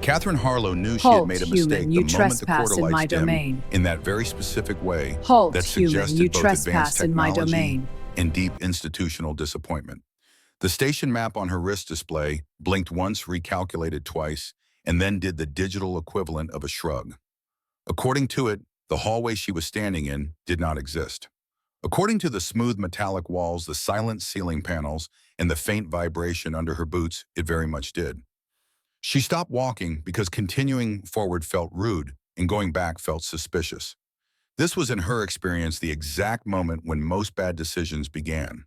Catherine Harlow knew she had Halt, made a human, mistake you the moment the trespass quarter in my lights dimmed domain. in that very specific way Halt, that human, suggested you both advanced trespass in my technology domain. and deep institutional disappointment. The station map on her wrist display blinked once, recalculated twice, and then did the digital equivalent of a shrug. According to it, the hallway she was standing in did not exist. According to the smooth metallic walls, the silent ceiling panels, and the faint vibration under her boots, it very much did. She stopped walking because continuing forward felt rude and going back felt suspicious. This was, in her experience, the exact moment when most bad decisions began.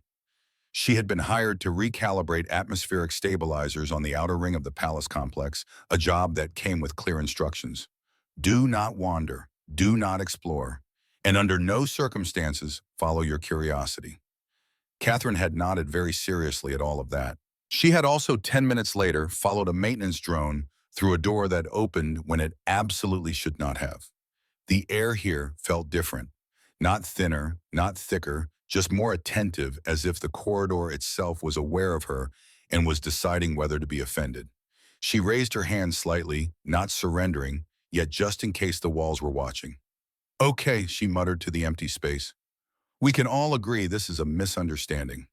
She had been hired to recalibrate atmospheric stabilizers on the outer ring of the palace complex, a job that came with clear instructions. Do not wander, do not explore, and under no circumstances follow your curiosity. Catherine had nodded very seriously at all of that. She had also 10 minutes later followed a maintenance drone through a door that opened when it absolutely should not have. The air here felt different. Not thinner, not thicker, just more attentive, as if the corridor itself was aware of her and was deciding whether to be offended. She raised her hand slightly, not surrendering, yet just in case the walls were watching. "Okay," she muttered to the empty space. "We can all agree this is a misunderstanding."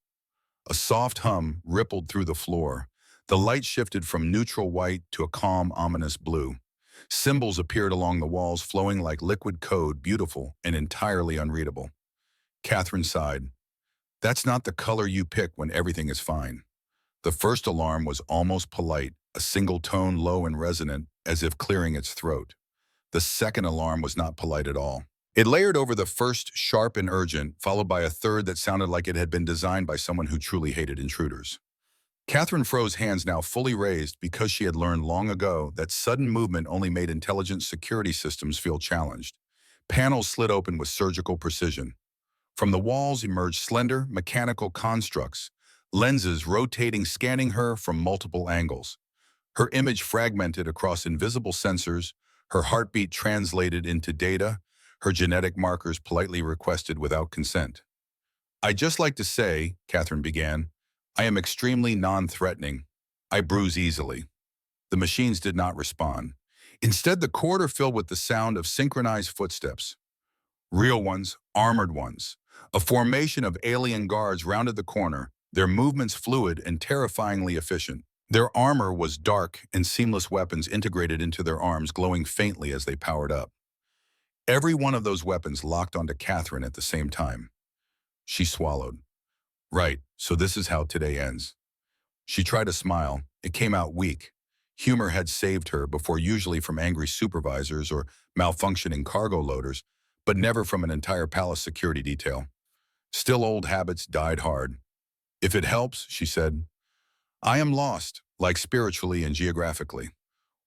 A soft hum rippled through the floor. The light shifted from neutral white to a calm, ominous blue. Symbols appeared along the walls, flowing like liquid code, beautiful and entirely unreadable. Catherine sighed. "That's not the color you pick when everything is fine." The first alarm was almost polite, a single tone low and resonant, as if clearing its throat. The second alarm was not polite at all. It layered over the first, sharp and urgent, followed by a third that sounded like it had been designed by someone who truly hated intruders. Catherine froze, hands now fully raised, because she had learned long ago that sudden movement only made intelligent security systems feel challenged. Panels slid open with surgical precision. From the walls emerged slender, mechanical constructs, lenses rotating, scanning her from multiple angles. Her image fragmented across invisible sensors, her heartbeat translated into data, her genetic markers politely requested without consent. "I'd just like to say," Catherine began, "I am extremely non-threatening. I bruise easily." The machines did not respond. Instead, the corridor filled with the sound of synchronized footsteps. Real ones, armored ones. A formation of alien guards rounded the corner, their movements fluid and terrifyingly efficient. Their armor was dark, and seamless weapons integrated into their arms, glowing faintly as they powered up. Every one of those weapons locked onto Catherine at the same time. She swallowed. Right, so this is how today ends. She tried to smile. It came out weak. Humor had saved her before, usually from angry supervisors or malfunctioning cargo loaders, but never from an entire palace security detail. Still, old habits died hard. "If it helps," she said, "I am lost, like spiritually and geographically."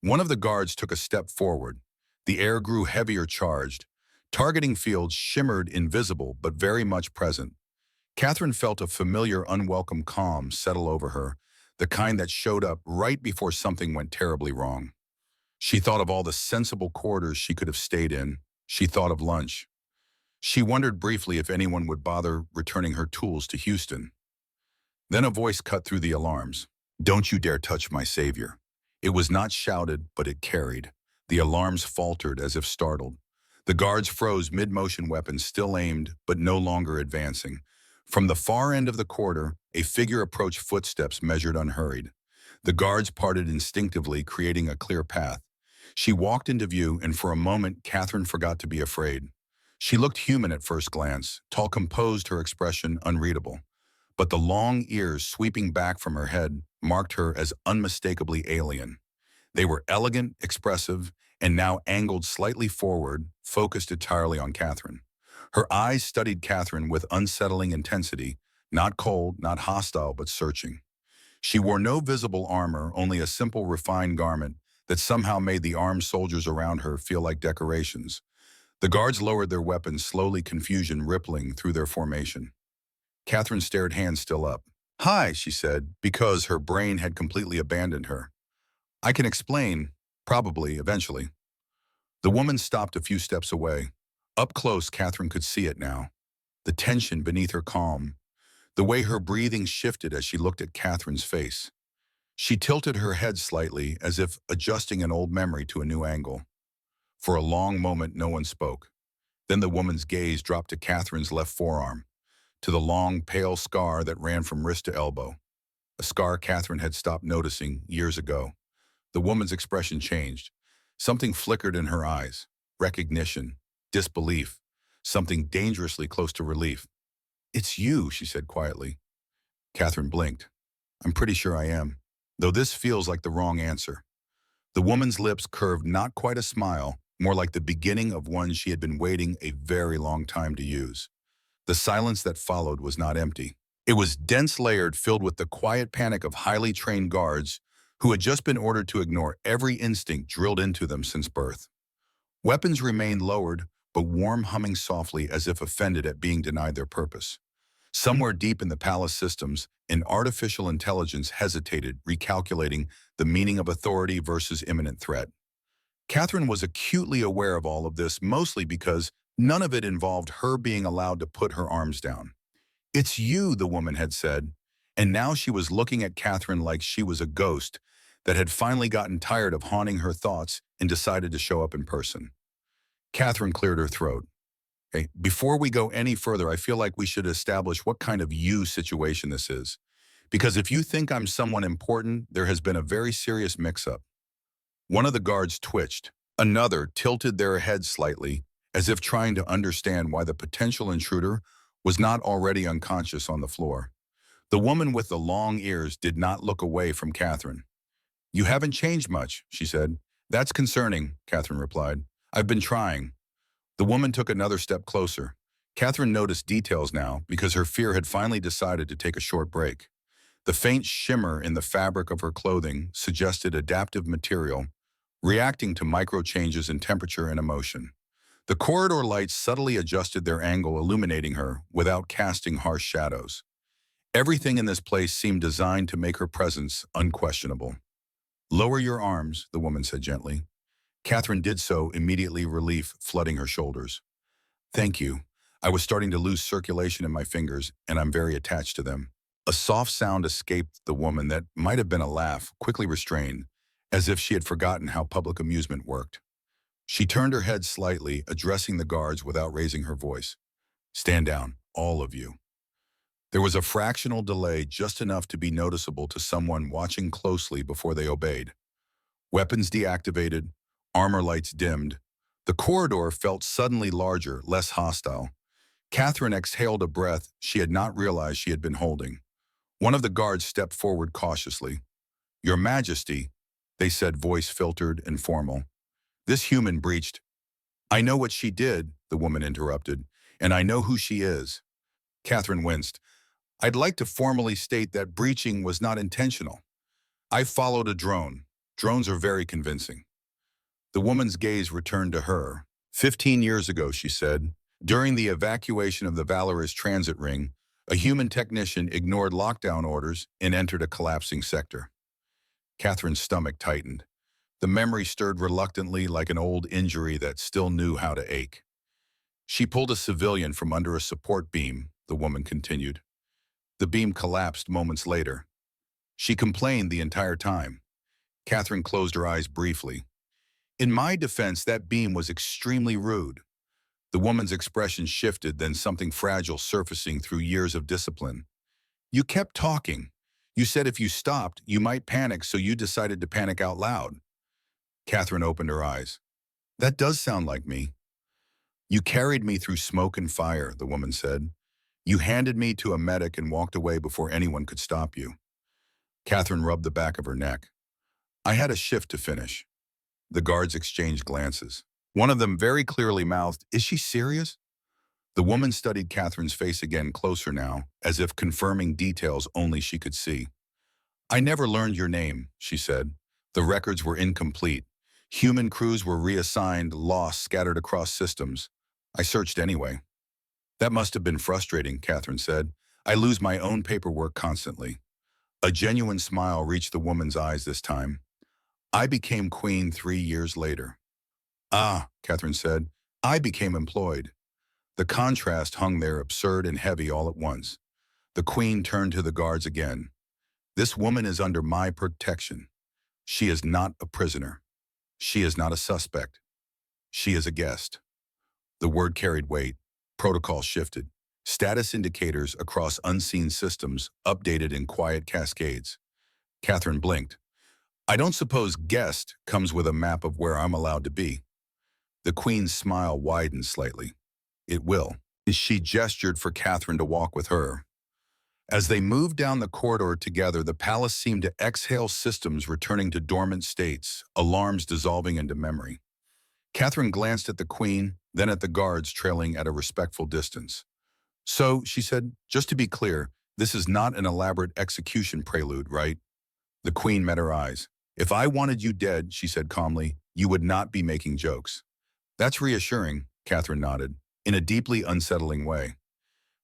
One of the guards took a step forward. The air grew heavier, charged. Targeting fields shimmered, invisible but very much present. Catherine felt a familiar, unwelcome calm settle over her, the kind that showed up right before something went terribly wrong. She thought of all the sensible corridors she could have stayed in. She thought of lunch. She wondered briefly if anyone would bother returning her tools to Houston. Then a voice cut through the alarms. "Don't you dare touch my savior." It was not shouted, but it carried. The alarms faltered as if startled. The guards froze, mid-motion, weapons still aimed, but no longer advancing. From the far end of the corridor, a figure approached, footsteps measured, unhurried. The guards parted instinctively, creating a clear path. She walked into view, and for a moment, Catherine forgot to be afraid. She looked human at first glance, tall, composed, her expression unreadable. But the long ears sweeping back from her head marked her as unmistakably alien. They were elegant, expressive, and now angled slightly forward, focused entirely on Catherine. Her eyes studied Catherine with unsettling intensity, not cold, not hostile, but searching. She wore no visible armor, only a simple, refined garment that somehow made the armed soldiers around her feel like decorations. The guards lowered their weapons slowly, confusion rippling through their formation. Catherine stared, hands still up. "Hi," she said, because her brain had completely abandoned her. "I can explain, probably, eventually." The woman stopped a few steps away. Up close, Catherine could see it now. The tension beneath her calm. The way her breathing shifted as she looked at Catherine's face. She tilted her head slightly, as if adjusting an old memory to a new angle. For a long moment, no one spoke. Then the woman's gaze dropped to Catherine's left forearm, to the long, pale scar that ran from wrist to elbow, a scar Catherine had stopped noticing years ago. The woman's expression changed. Something flickered in her eyes. Recognition, disbelief, something dangerously close to relief. "It's you," she said quietly. Catherine blinked. "I'm pretty sure I am, though this feels like the wrong answer." The woman's lips curved not quite a smile, more like the beginning of one she had been waiting a very long time to use. The silence that followed was not empty. It was dense layered, filled with the quiet panic of highly trained guards who had just been ordered to ignore every instinct drilled into them since birth. Weapons remained lowered, but warm humming softly as if offended at being denied their purpose. Somewhere deep in the palace systems, an artificial intelligence hesitated, recalculating the meaning of authority versus imminent threat. Catherine was acutely aware of all of this, mostly because none of it involved her being allowed to put her arms down. "It's you," the woman had said, and now she was looking at Catherine like she was a ghost that had finally gotten tired of haunting her thoughts and decided to show up in person. Catherine cleared her throat. "Hey, before we go any further, I feel like we should establish what kind of you situation this is. Because if you think I'm someone important, there has been a very serious mix-up." One of the guards twitched. Another tilted their head slightly, as if trying to understand why the potential intruder was not already unconscious on the floor. The woman with the long ears did not look away from Catherine. "You haven't changed much," she said. "That's concerning," Catherine replied. "I've been trying." The woman took another step closer. Catherine noticed details now because her fear had finally decided to take a short break. The faint shimmer in the fabric of her clothing suggested adaptive material, reacting to micro changes in temperature and emotion. The corridor lights subtly adjusted their angle, illuminating her without casting harsh shadows. Everything in this place seemed designed to make her presence unquestionable. "Lower your arms," the woman said gently. Catherine did so, immediately, relief flooding her shoulders. "Thank you. I was starting to lose circulation in my fingers, and I'm very attached to them." A soft sound escaped the woman that might have been a laugh, quickly restrained, as if she had forgotten how public amusement worked. She turned her head slightly, addressing the guards without raising her voice. "Stand down, all of you." There was a fractional delay, just enough to be noticeable to someone watching closely before they obeyed. Weapons deactivated, armor lights dimmed. The corridor felt suddenly larger, less hostile. Catherine exhaled a breath she had not realized she had been holding. One of the guards stepped forward cautiously. "Your Majesty," they said, voice filtered and formal. "This human breached—" "I know what she did," the woman interrupted, "and I know who she is." Catherine winced. "I'd like to formally state that breaching was not intentional. I followed a drone. Drones are very convincing." The woman's gaze returned to her. 15 years ago," she said, "during the evacuation of the Valorous transit ring, a human technician ignored lockdown orders and entered a collapsing sector." Catherine's stomach tightened. The memory stirred reluctantly, like an old injury that still knew how to ache. "She pulled a civilian from under a support beam," the woman continued. "The beam collapsed moments later. She complained the entire time." Catherine closed her eyes briefly. "In my defense, that beam was extremely rude." The woman's expression shifted, then something fragile surfacing through years of discipline. "You kept talking. You said if you stopped, you might panic, so you decided to panic out loud." Catherine opened her eyes. "That does sound like me." "You carried me through smoke and fire," the woman said. "You handed me to a medic and walked away before anyone could stop you." Catherine rubbed the back of her neck. "I had a shift to finish." The guards exchanged glances. One of them very clearly mouthed, "Is she serious?" The woman studied Catherine's face again, closer now, as if confirming details only she could see. "I never learned your name," she said. "The records were incomplete. Human crews were reassigned, lost, scattered across systems. I searched anyway." "That must have been frustrating," Catherine said. "I lose my own paperwork constantly." A genuine smile reached the woman's eyes this time. "I became queen 3 years later." "Ah," Catherine said, "I became employed." The contrast hung there, absurd and heavy all at once. The queen turned to the guards again. This woman is under my protection. She is not a prisoner. She is not a suspect. She is a guest. The word carried weight. Protocol shifted. Status indicators across unseen systems updated in quiet cascades. Catherine blinked. I don't suppose guest comes with a map of where I'm allowed to be. The Queen's smile widened slightly. It will. She gestured for Catherine to walk with her. As they moved down the corridor together, the palace seemed to exhale, systems returning to dormant states, alarms dissolving into memory. Catherine glanced at the Queen, then at the guards trailing at a respectful distance. So, she said, just to be clear, this is not an elaborate execution prelude, right? The Queen met her eyes. If I wanted you dead, she said calmly, you would not be making jokes. That's reassuring, Catherine nodded, in a deeply unsettling way.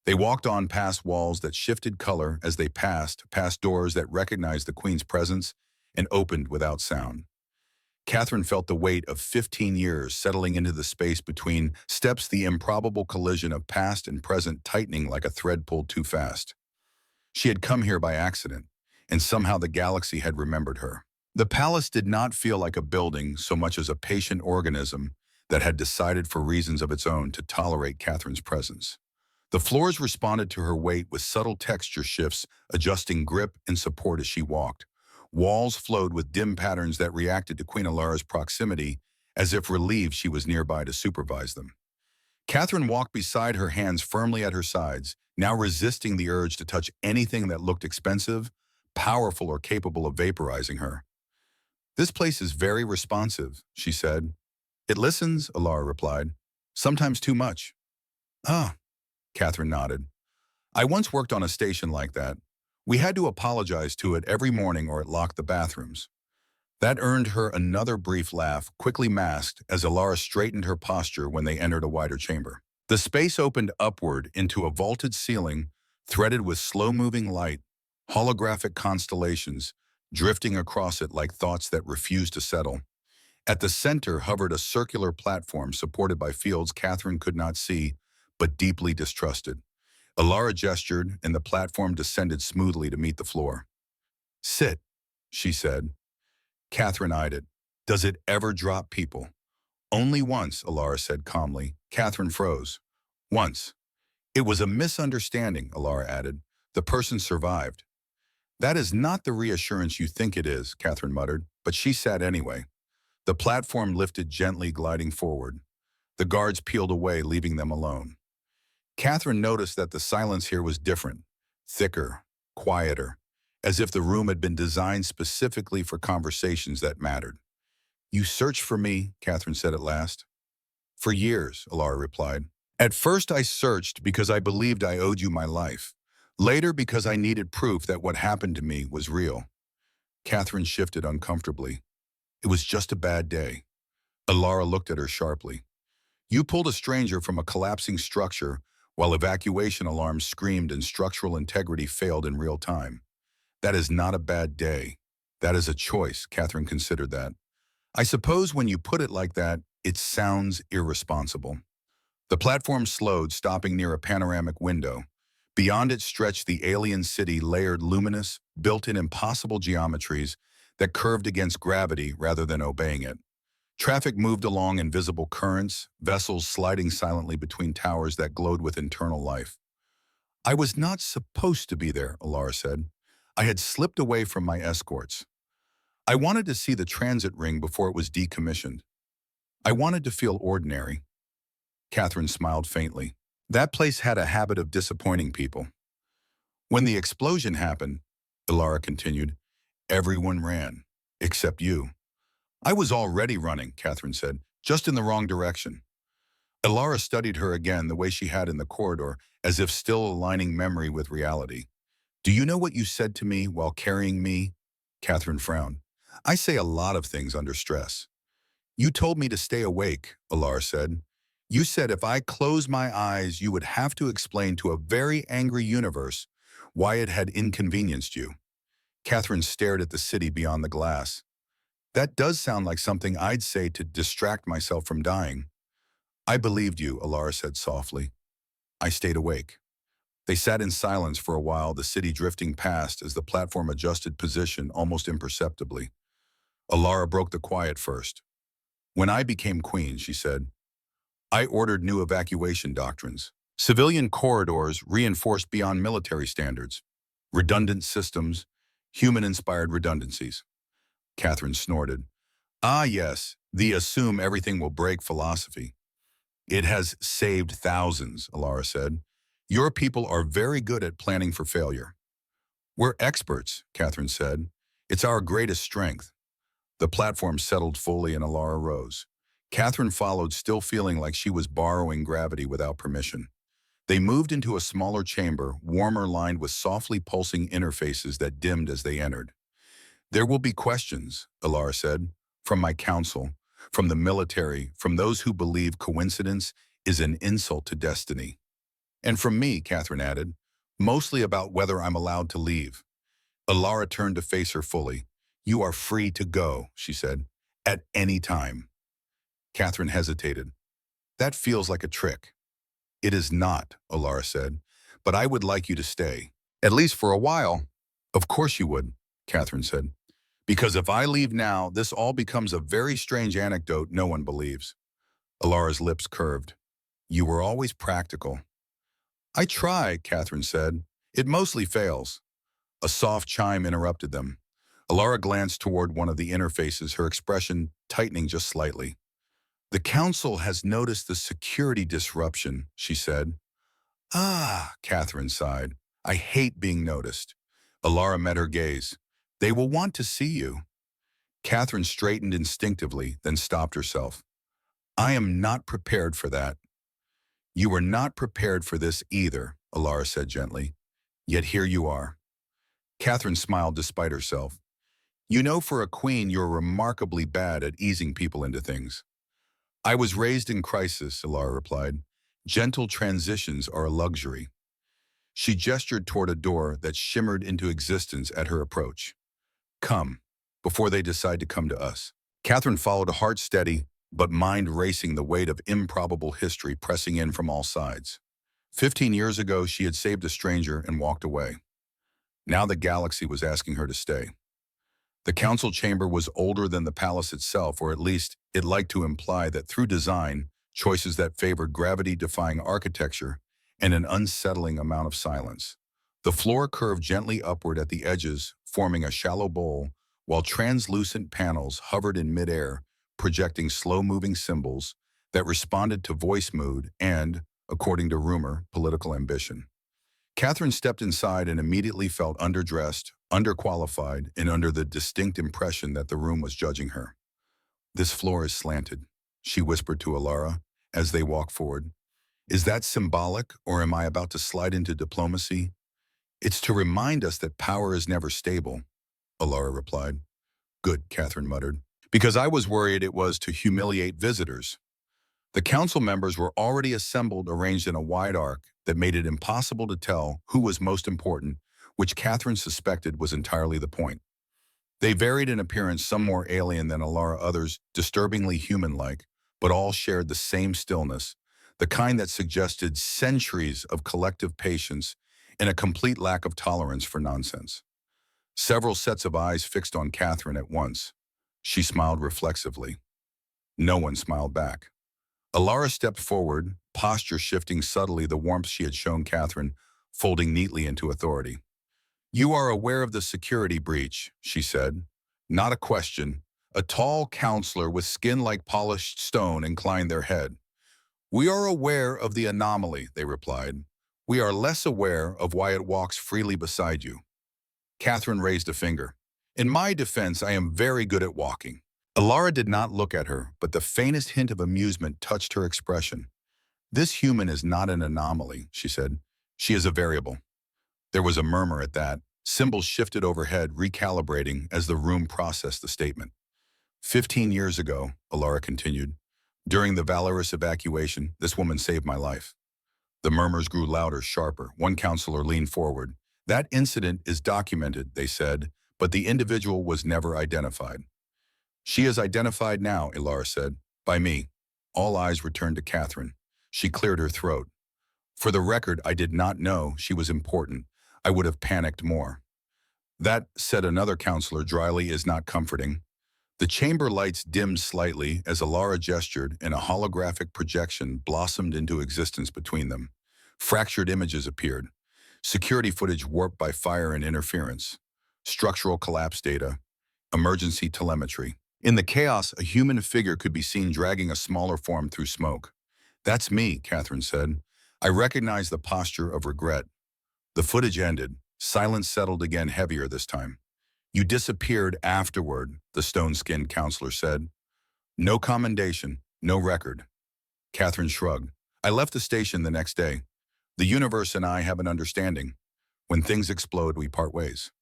They walked on past walls that shifted color as they passed, past doors that recognized the Queen's presence and opened without sound. Catherine felt the weight of 15 years settling into the space between steps, the improbable collision of past and present tightening like a thread pulled too fast. She had come here by accident, and somehow the galaxy had remembered her. The palace did not feel like a building so much as a patient organism that had decided for reasons of its own to tolerate Catherine's presence. The floors responded to her weight with subtle texture shifts, adjusting grip and support as she walked. Walls flowed with dim patterns that reacted to Queen Alara's proximity, as if relieved she was nearby to supervise them. Catherine walked beside her, hands firmly at her sides, now resisting the urge to touch anything that looked expensive, powerful, or capable of vaporizing her. This place is very responsive, she said. It listens, Alara replied. Sometimes too much. Ah, Catherine nodded. I once worked on a station like that. We had to apologize to it every morning or it locked the bathrooms. That earned her another brief laugh, quickly masked as Alara straightened her posture when they entered a wider chamber. The space opened upward into a vaulted ceiling, threaded with slow-moving light, holographic constellations, drifting across it like thoughts that refused to settle. At the center hovered a circular platform supported by fields Catherine could not see, but deeply distrusted. Alara gestured, and the platform descended smoothly to meet the floor. Sit, she said. Catherine eyed it. Does it ever drop people? Only once, Alara said calmly. Catherine froze. Once. It was a misunderstanding, Alara added. The person survived. That is not the reassurance you think it is, Catherine muttered, but she sat anyway. The platform lifted gently, gliding forward. The guards peeled away, leaving them alone. Catherine noticed that the silence here was different, thicker, quieter, as if the room had been designed specifically for conversations that mattered. You searched for me, Catherine said at last. For years, Alara replied. At first I searched because I believed I owed you my life. Later because I needed proof that what happened to me was real. Catherine shifted uncomfortably. It was just a bad day. Alara looked at her sharply. You pulled a stranger from a collapsing structure while evacuation alarms screamed and structural integrity failed in real time. That is not a bad day. That is a choice, Catherine considered that. I suppose when you put it like that, it sounds irresponsible. The platform slowed, stopping near a panoramic window. Beyond it stretched the alien city, layered, luminous, built-in impossible geometries that curved against gravity rather than obeying it. Traffic moved along invisible currents, vessels sliding silently between towers that glowed with internal life. I was not supposed to be there, Alara said. I had slipped away from my escorts. I wanted to see the transit ring before it was decommissioned. I wanted to feel ordinary. Catherine smiled faintly. That place had a habit of disappointing people. When the explosion happened, Alara continued, everyone ran, except you. I was already running, Catherine said, just in the wrong direction. Alara studied her again the way she had in the corridor, as if still aligning memory with reality. Do you know what you said to me while carrying me? Catherine frowned. I say a lot of things under stress. You told me to stay awake, Alara said. You said if I closed my eyes, you would have to explain to a very angry universe why it had inconvenienced you. Catherine stared at the city beyond the glass. That does sound like something I'd say to distract myself from dying. I believed you, Alara said softly. I stayed awake. They sat in silence for a while, the city drifting past as the platform adjusted position almost imperceptibly. Alara broke the quiet first. When I became queen, she said, I ordered new evacuation doctrines. Civilian corridors reinforced beyond military standards. Redundant systems, human-inspired redundancies. Catherine snorted. Ah, yes, the assume everything will break philosophy. It has saved thousands, Alara said. Your people are very good at planning for failure. We're experts, Catherine said. It's our greatest strength. The platform settled fully and Alara rose. Catherine followed, still feeling like she was borrowing gravity without permission. They moved into a smaller chamber, warmer, lined with softly pulsing interfaces that dimmed as they entered. There will be questions, Alara said, from my council, from the military, from those who believe coincidence is an insult to destiny. And from me, Catherine added, mostly about whether I'm allowed to leave. Alara turned to face her fully. You are free to go, she said, at any time. Catherine hesitated. That feels like a trick. It is not, Alara said, but I would like you to stay, at least for a while. Of course you would, Catherine said, because if I leave now, this all becomes a very strange anecdote no one believes. Alara's lips curved. You were always practical. I try, Catherine said. It mostly fails. A soft chime interrupted them. Alara glanced toward one of the interfaces, her expression tightening just slightly. The council has noticed the security disruption, she said. Ah, Catherine sighed. I hate being noticed. Alara met her gaze. They will want to see you. Catherine straightened instinctively, then stopped herself. I am not prepared for that. You are not prepared for this either, Alara said gently. Yet here you are. Catherine smiled despite herself. You know, for a queen, you're remarkably bad at easing people into things. I was raised in crisis, Alara replied. Gentle transitions are a luxury. She gestured toward a door that shimmered into existence at her approach. Come, before they decide to come to us. Catherine followed, a heart steady, but mind racing, the weight of improbable history pressing in from all sides. 15 years ago, she had saved a stranger and walked away. Now the galaxy was asking her to stay. The council chamber was older than the palace itself, or at least it liked to imply that through design, choices that favored gravity-defying architecture and an unsettling amount of silence. The floor curved gently upward at the edges, forming a shallow bowl, while translucent panels hovered in midair, projecting slow-moving symbols that responded to voice mood and, according to rumor, political ambition. Catherine stepped inside and immediately felt underdressed, underqualified, and under the distinct impression that the room was judging her. This floor is slanted, she whispered to Alara as they walked forward. Is that symbolic, or am I about to slide into diplomacy? It's to remind us that power is never stable, Alara replied. Good, Catherine muttered, because I was worried it was to humiliate visitors. The council members were already assembled, arranged in a wide arc that made it impossible to tell who was most important, which Catherine suspected was entirely the point. They varied in appearance, some more alien than Alara, others disturbingly human-like, but all shared the same stillness, the kind that suggested centuries of collective patience and a complete lack of tolerance for nonsense. Several sets of eyes fixed on Catherine at once. She smiled reflexively. No one smiled back. Alara stepped forward, posture shifting subtly, the warmth she had shown Catherine, folding neatly into authority. You are aware of the security breach, she said. Not a question. A tall counselor with skin like polished stone inclined their head. We are aware of the anomaly, they replied. We are less aware of why it walks freely beside you. Catherine raised a finger. In my defense, I am very good at walking. Alara did not look at her, but the faintest hint of amusement touched her expression. This human is not an anomaly, she said. She is a variable. There was a murmur at that. Symbols shifted overhead, recalibrating as the room processed the statement. 15 years ago, Alara continued, during the valorous evacuation, this woman saved my life. The murmurs grew louder, sharper. One counselor leaned forward. That incident is documented, they said, but the individual was never identified. She is identified now, Alara said, by me. All eyes returned to Catherine. She cleared her throat. For the record, I did not know she was important. I would have panicked more. That, said another counselor dryly, is not comforting. The chamber lights dimmed slightly as Alara gestured, and a holographic projection blossomed into existence between them. Fractured images appeared. Security footage warped by fire and interference. Structural collapse data. Emergency telemetry. In the chaos, a human figure could be seen dragging a smaller form through smoke. "That's me," Catherine said. I recognized the posture of regret. The footage ended. Silence settled again, heavier this time. "You disappeared afterward," the stone-skinned counselor said. "No commendation, no record." Catherine shrugged. "I left the station the next day. The universe and I have an understanding. When things explode, we part ways."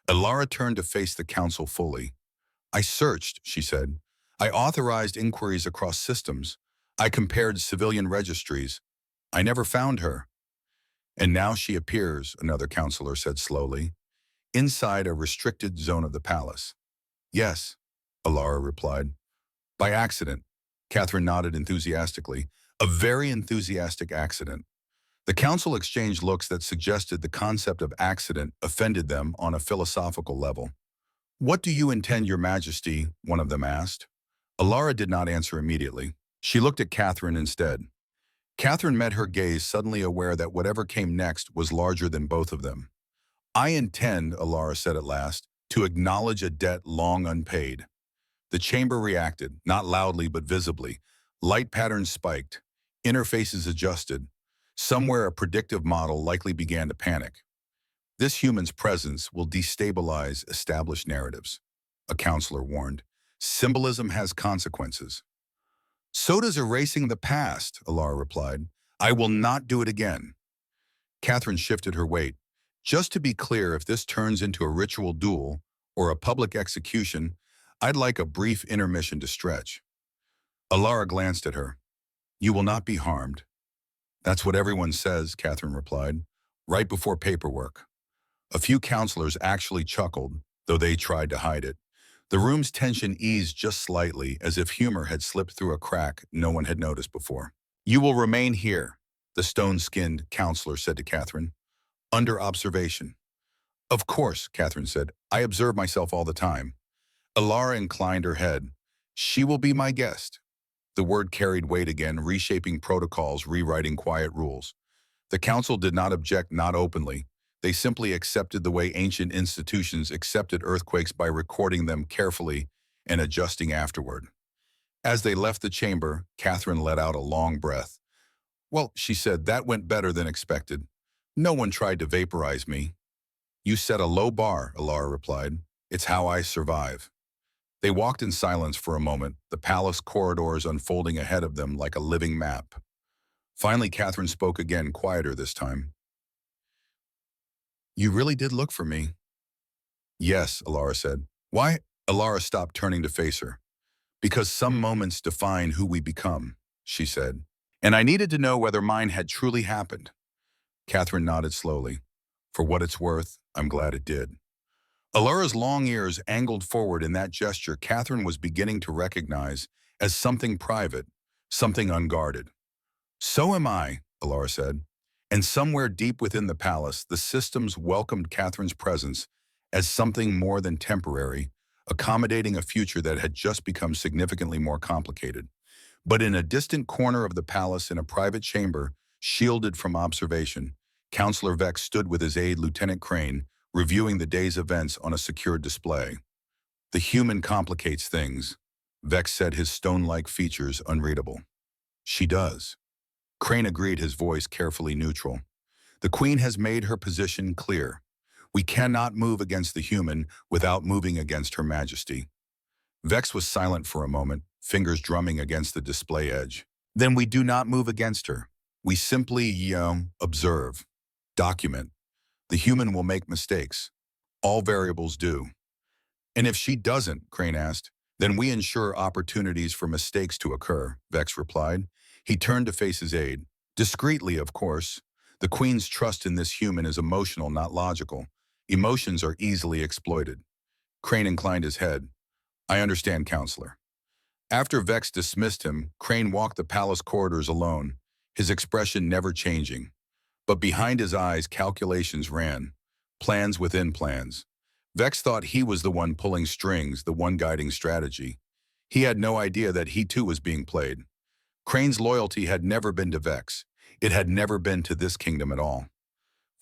Alara turned to face the council fully. "I searched," she said. "I authorized inquiries across systems. I compared civilian registries. I never found her." "And now she appears," another counselor said slowly, "inside a restricted zone of the palace." "Yes," Alara replied. "By accident." Catherine nodded enthusiastically. "A very enthusiastic accident." The council exchanged looks that suggested the concept of accident offended them on a philosophical level. "What do you intend, Your Majesty?" one of them asked. Alara did not answer immediately. She looked at Catherine instead. Catherine met her gaze, suddenly aware that whatever came next was larger than both of them. "I intend," Alara said at last, "to acknowledge a debt long unpaid." The chamber reacted, not loudly but visibly. Light patterns spiked. Interfaces adjusted. Somewhere a predictive model likely began to panic. "This human's presence will destabilize established narratives," a counselor warned. "Symbolism has consequences." "So does erasing the past," Alara replied. "I will not do it again." Catherine shifted her weight. "Just to be clear, if this turns into a ritual duel or a public execution, I'd like a brief intermission to stretch." Alara glanced at her. "You will not be harmed." "That's what everyone says," Catherine replied, "right before paperwork." A few counselors actually chuckled, though they tried to hide it. The room's tension eased just slightly, as if humor had slipped through a crack no one had noticed before. "You will remain here," the stone-skinned counselor said to Catherine, "under observation." "Of course," Catherine said. "I observe myself all the time." Alara inclined her head. "She will be my guest." The word carried weight again, reshaping protocols, rewriting quiet rules. The council did not object, not openly. They simply accepted the way ancient institutions accepted earthquakes, by recording them carefully and adjusting afterward. As they left the chamber, Catherine let out a long breath. "Well," she said, "that went better than expected. No one tried to vaporize me." "You set a low bar," Alara replied. "It's how I survive." They walked in silence for a moment, the palace corridors unfolding ahead of them like a living map. Finally, Catherine spoke again, quieter this time. "You really did look for me." "Yes," Alara said. "Why?" Alara stopped, turning to face her. "Because some moments define who we become," she said. "And I needed to know whether mine had truly happened." Catherine nodded slowly. "For what it's worth, I'm glad it did." Alara's long ears angled forward in that gesture Catherine was beginning to recognize as something private, something unguarded. "So am I," Alara said. And somewhere deep within the palace, the systems welcomed Catherine's presence as something more than temporary, accommodating a future that had just become significantly more complicated. But in a distant corner of the palace, in a private chamber, shielded from observation, Counselor Vex stood with his aide, Lieutenant Crane, reviewing the day's events on a secured display. "The human complicates things," Vex said, his stone-like features unreadable. "She does." Crane agreed, his voice carefully neutral. "The Queen has made her position clear. We cannot move against the human without moving against Her Majesty." Vex was silent for a moment, fingers drumming against the display edge. "Then we do not move against her. We simply, observe, document. The human will make mistakes. All variables do." "And if she doesn't," Crane asked, "then we ensure opportunities for mistakes to occur," Vex replied. He turned to face his aide. "Discreetly, of course. The Queen's trust in this human is emotional, not logical. Emotions are easily exploited." Crane inclined his head. "I understand, Counselor." After Vex dismissed him, Crane walked the palace corridors alone. his expression never changing. But behind his eyes, calculations ran, plans within plans. Vex thought he was the one pulling strings, the one guiding strategy. He had no idea that he too was being played. Crane's loyalty had never been to Vex. It had never been to this kingdom at all.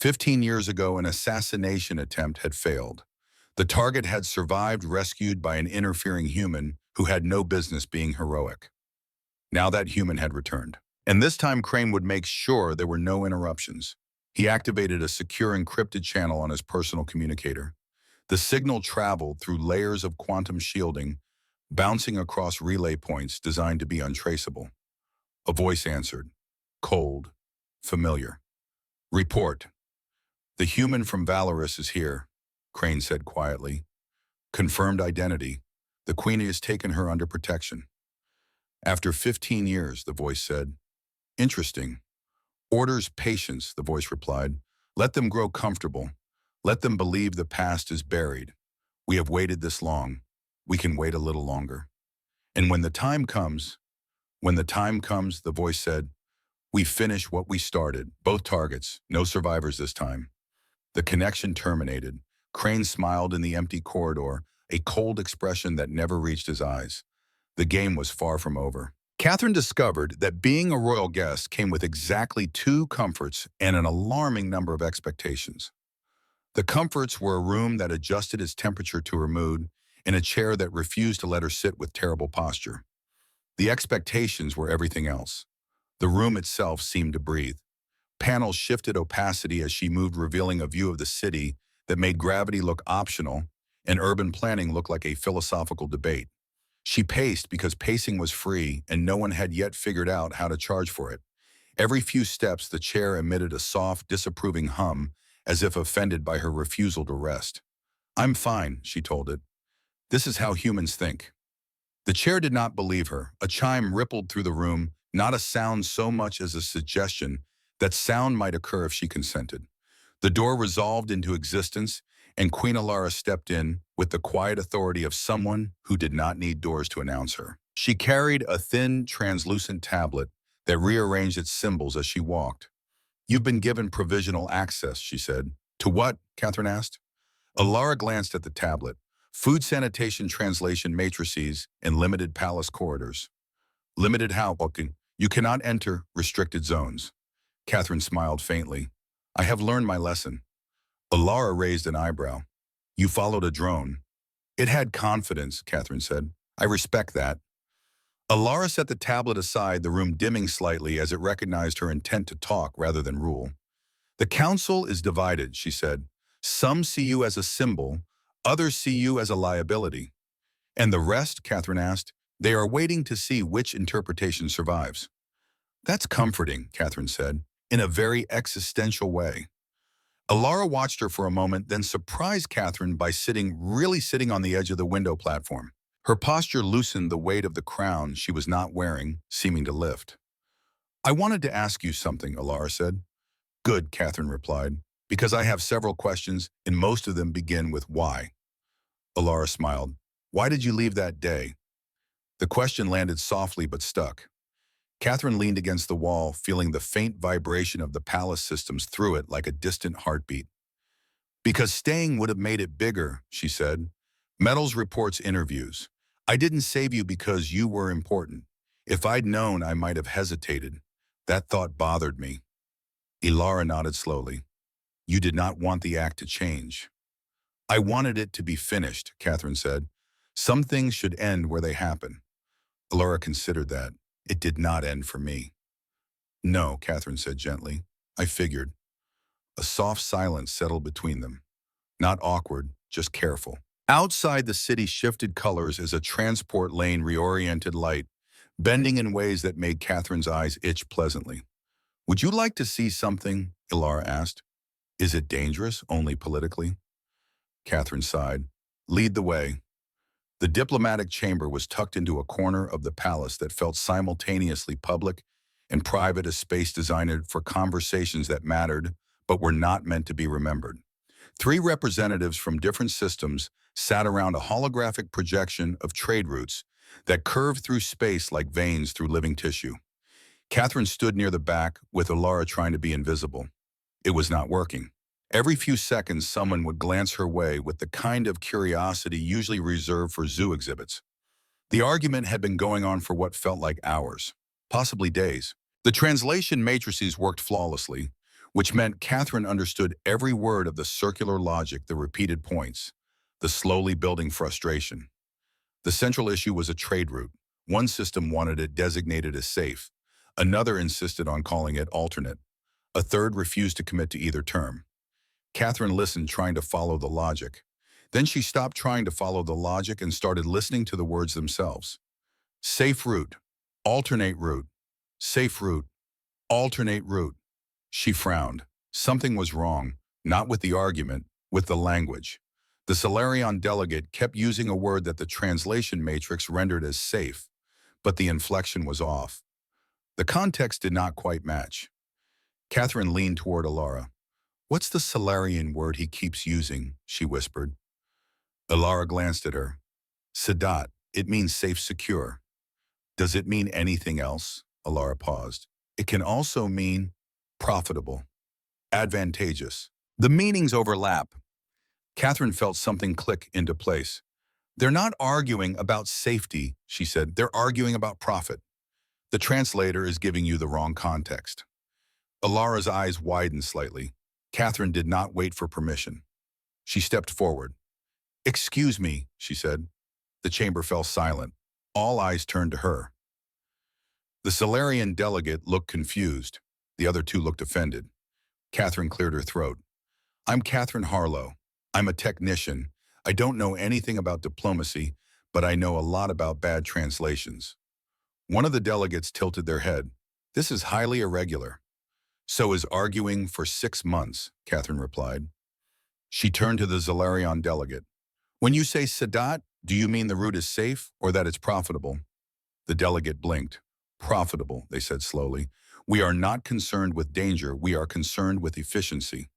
15 years ago, an assassination attempt had failed. The target had survived, rescued by an interfering human who had no business being heroic. Now that human had returned. And this time Crane would make sure there were no interruptions. He activated a secure encrypted channel on his personal communicator. The signal traveled through layers of quantum shielding, bouncing across relay points designed to be untraceable. A voice answered, cold, familiar. Report. The human from Valorous is here, Crane said quietly. Confirmed identity. The Queen has taken her under protection. After 15 years, the voice said. Interesting. Orders patience, the voice replied. Let them grow comfortable. Let them believe the past is buried. We have waited this long. We can wait a little longer. And when the time comes, the voice said, we finish what we started. Both targets, no survivors this time. The connection terminated. Crane smiled in the empty corridor, a cold expression that never reached his eyes. The game was far from over. Catherine discovered that being a royal guest came with exactly 2 comforts and an alarming number of expectations. The comforts were a room that adjusted its temperature to her mood and a chair that refused to let her sit with terrible posture. The expectations were everything else. The room itself seemed to breathe. Panels shifted opacity as she moved, revealing a view of the city that made gravity look optional and urban planning look like a philosophical debate. She paced because pacing was free and no one had yet figured out how to charge for it. Every few steps, the chair emitted a soft, disapproving hum as if offended by her refusal to rest. I'm fine, she told it. This is how humans think. The chair did not believe her. A chime rippled through the room, not a sound so much as a suggestion that sound might occur if she consented. The door resolved into existence, and Queen Alara stepped in with the quiet authority of someone who did not need doors to announce her. She carried a thin, translucent tablet that rearranged its symbols as she walked. You've been given provisional access, she said. To what? Catherine asked. Alara glanced at the tablet. Food sanitation translation matrices and limited palace corridors. Limited how? You cannot enter restricted zones. Catherine smiled faintly. I have learned my lesson. Alara raised an eyebrow. You followed a drone. It had confidence, Catherine said. I respect that. Alara set the tablet aside, the room dimming slightly as it recognized her intent to talk rather than rule. The council is divided, she said. Some see you as a symbol, others see you as a liability. And the rest, Catherine asked, they are waiting to see which interpretation survives. That's comforting, Catherine said, in a very existential way. Alara watched her for a moment, then surprised Catherine by really sitting on the edge of the window platform. Her posture loosened, the weight of the crown she was not wearing seeming to lift. I wanted to ask you something, Alara said. Good, Catherine replied, because I have several questions, and most of them begin with why. Alara smiled. Why did you leave that day? The question landed softly but stuck. Catherine leaned against the wall, feeling the faint vibration of the palace systems through it like a distant heartbeat. Because staying would have made it bigger, she said. Metals reports interviews. I didn't save you because you were important. If I'd known, I might have hesitated. That thought bothered me. Alara nodded slowly. You did not want the act to change. I wanted it to be finished, Catherine said. Some things should end where they happen. Alara considered that. It did not end for me. No, Catherine said gently. I figured. A soft silence settled between them. Not awkward, just careful. Outside, the city shifted colors as a transport lane reoriented light, bending in ways that made Catherine's eyes itch pleasantly. Would you like to see something? Alara asked. Is it dangerous, only politically? Catherine sighed. Lead the way. The diplomatic chamber was tucked into a corner of the palace that felt simultaneously public and private, a space designed for conversations that mattered but were not meant to be remembered. 3 representatives from different systems sat around a holographic projection of trade routes that curved through space like veins through living tissue. Catherine stood near the back with Alara trying to be invisible. It was not working. Every few seconds, someone would glance her way with the kind of curiosity usually reserved for zoo exhibits. The argument had been going on for what felt like hours, possibly days. The translation matrices worked flawlessly, which meant Catherine understood every word of the circular logic, the repeated points, the slowly building frustration. The central issue was a trade route. One system wanted it designated as safe. Another insisted on calling it alternate. A third refused to commit to either term. Catherine listened, trying to follow the logic. Then she stopped trying to follow the logic and started listening to the words themselves. Safe route, alternate route, safe route, alternate route. She frowned. Something was wrong, not with the argument, with the language. The Solarian delegate kept using a word that the translation matrix rendered as safe, but the inflection was off. The context did not quite match. Catherine leaned toward Alara. "What's the Solarian word he keeps using?" she whispered. Alara glanced at her. "Sadat, it means safe, secure." "Does it mean anything else?" Alara paused. "It can also mean profitable, advantageous." The meanings overlap. Catherine felt something click into place. "They're not arguing about safety," she said. "They're arguing about profit. The translator is giving you the wrong context." Alara's eyes widened slightly. Catherine did not wait for permission. She stepped forward. "Excuse me," she said. The chamber fell silent. All eyes turned to her. The Solarian delegate looked confused. The other two looked offended. Catherine cleared her throat. "I'm Catherine Harlow. I'm a technician. I don't know anything about diplomacy, but I know a lot about bad translations." One of the delegates tilted their head. "This is highly irregular." "So is arguing for 6 months," Catherine replied. She turned to the Solarian delegate. "When you say Sadat, do you mean the route is safe or that it's profitable?" The delegate blinked. "Profitable," they said slowly. "We are not concerned with danger. We are concerned with efficiency."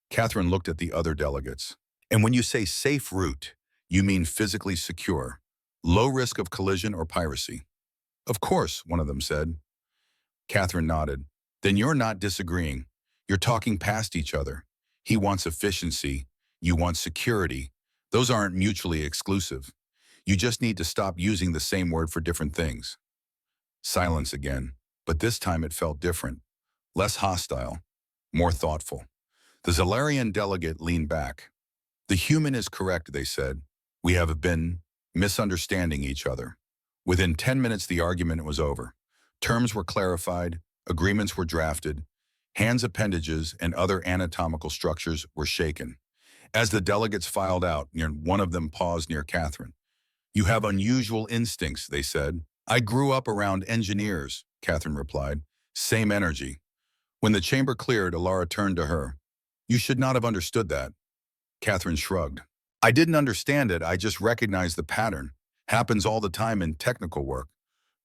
Catherine looked at the other delegates. "And when you say safe route, you mean physically secure, low risk of collision or piracy?" "Of course," one of them said. Catherine nodded. "Then you're not disagreeing. You're talking past each other. He wants efficiency. You want security. Those aren't mutually exclusive. You just need to stop using the same word for different things." Silence again, but this time it felt different. Less hostile, more thoughtful. The Solarian delegate leaned back. "The human is correct," they said. "We have been misunderstanding each other." Within 10 minutes, the argument was over. Terms were clarified, agreements were drafted, hands appendages and other anatomical structures were shaken. As the delegates filed out, one of them paused near Catherine. "You have unusual instincts," they said. "I grew up around engineers," Catherine replied. "Same energy." When the chamber cleared, Alara turned to her. "You should not have understood that." Catherine shrugged. "I didn't understand it, I just recognized the pattern. Happens all the time in technical work.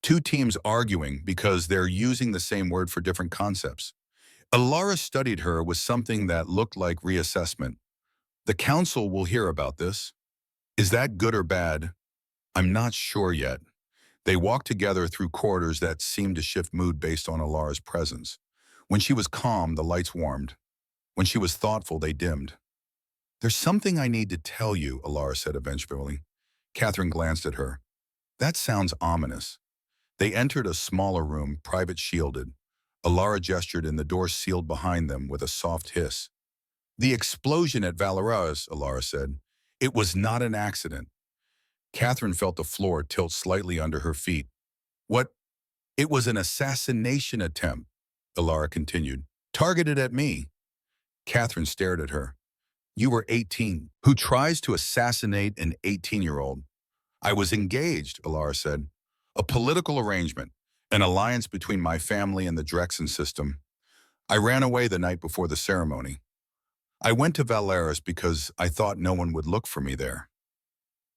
Two teams arguing because they're using the same word for different concepts." Alara studied her with something that looked like reassessment. "The council will hear about this. Is that good or bad?" "I'm not sure yet." They walked together through corridors that seemed to shift mood based on Alara's presence. When she was calm, the lights warmed. When she was thoughtful, they dimmed. "There's something I need to tell you," Alara said eventually. Catherine glanced at her. "That sounds ominous." They entered a smaller room, private shielded. Alara gestured and the door sealed behind them with a soft hiss. "The explosion at Valera's," Alara said. "It was not an accident." Catherine felt the floor tilt slightly under her feet. "What? It was an assassination attempt," Alara continued. "Targeted at me." Catherine stared at her. "You were 18. Who tries to assassinate an 18-year-old? "I was engaged," Alara said. "A political arrangement, an alliance between my family and the Drexen system. I ran away the night before the ceremony. I went to Valera's because I thought no one would look for me there."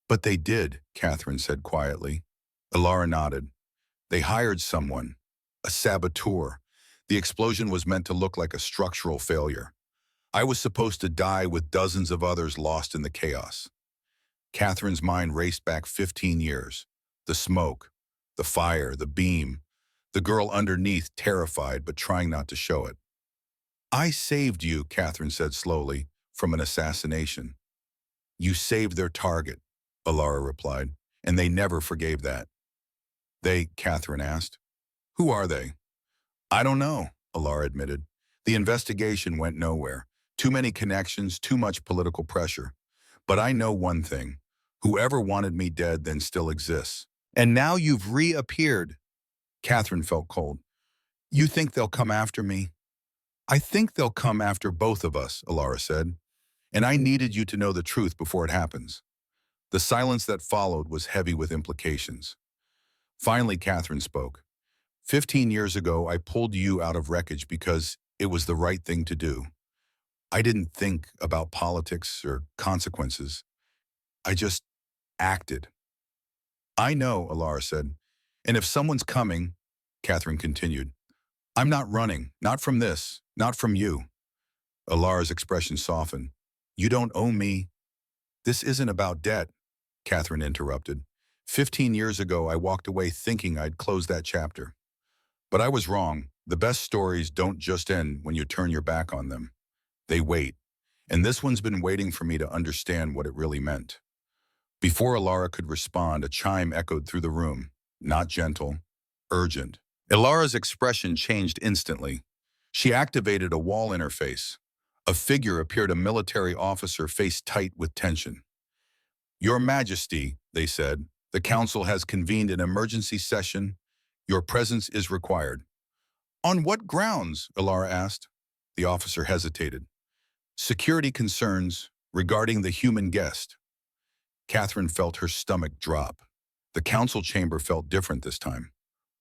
"But they did," Catherine said quietly. Alara nodded. "They hired someone, a saboteur. The explosion was meant to look like a structural failure. I was supposed to die with dozens of others lost in the chaos." Catherine's mind raced back 15 years. The smoke, the fire, the beam. the girl underneath terrified but trying not to show it. I saved you, Catherine said slowly, from an assassination. You saved their target, Alara replied, and they never forgave that. They, Catherine asked. Who are they? I don't know, Alara admitted. The investigation went nowhere. Too many connections, too much political pressure. But I know one thing. Whoever wanted me dead then still exists. And now you've reappeared. Catherine felt cold. You think they'll come after me? I think they'll come after both of us, Alara said. And I needed you to know the truth before it happens. The silence that followed was heavy with implications. Finally, Catherine spoke. 15 years ago, I pulled you out of wreckage because it was the right thing to do. I didn't think about politics or consequences. I just acted. I know, Alara said. And if someone's coming, Catherine continued, I'm not running, not from this, not from you. Alara's expression softened. You don't owe me. This isn't about debt, Catherine interrupted. 15 years ago, I walked away thinking I'd close that chapter. But I was wrong. The best stories don't just end when you turn your back on them. They wait. And this one's been waiting for me to understand what it really meant. Before Alara could respond, a chime echoed through the room. Not gentle, urgent. Alara's expression changed instantly. She activated a wall interface. A figure appeared, a military officer, face tight with tension. Your Majesty, they said, the Council has convened an emergency session. Your presence is required. On what grounds? Alara asked. The officer hesitated. Security concerns regarding the human guest. Catherine felt her stomach drop. The council chamber felt different this time.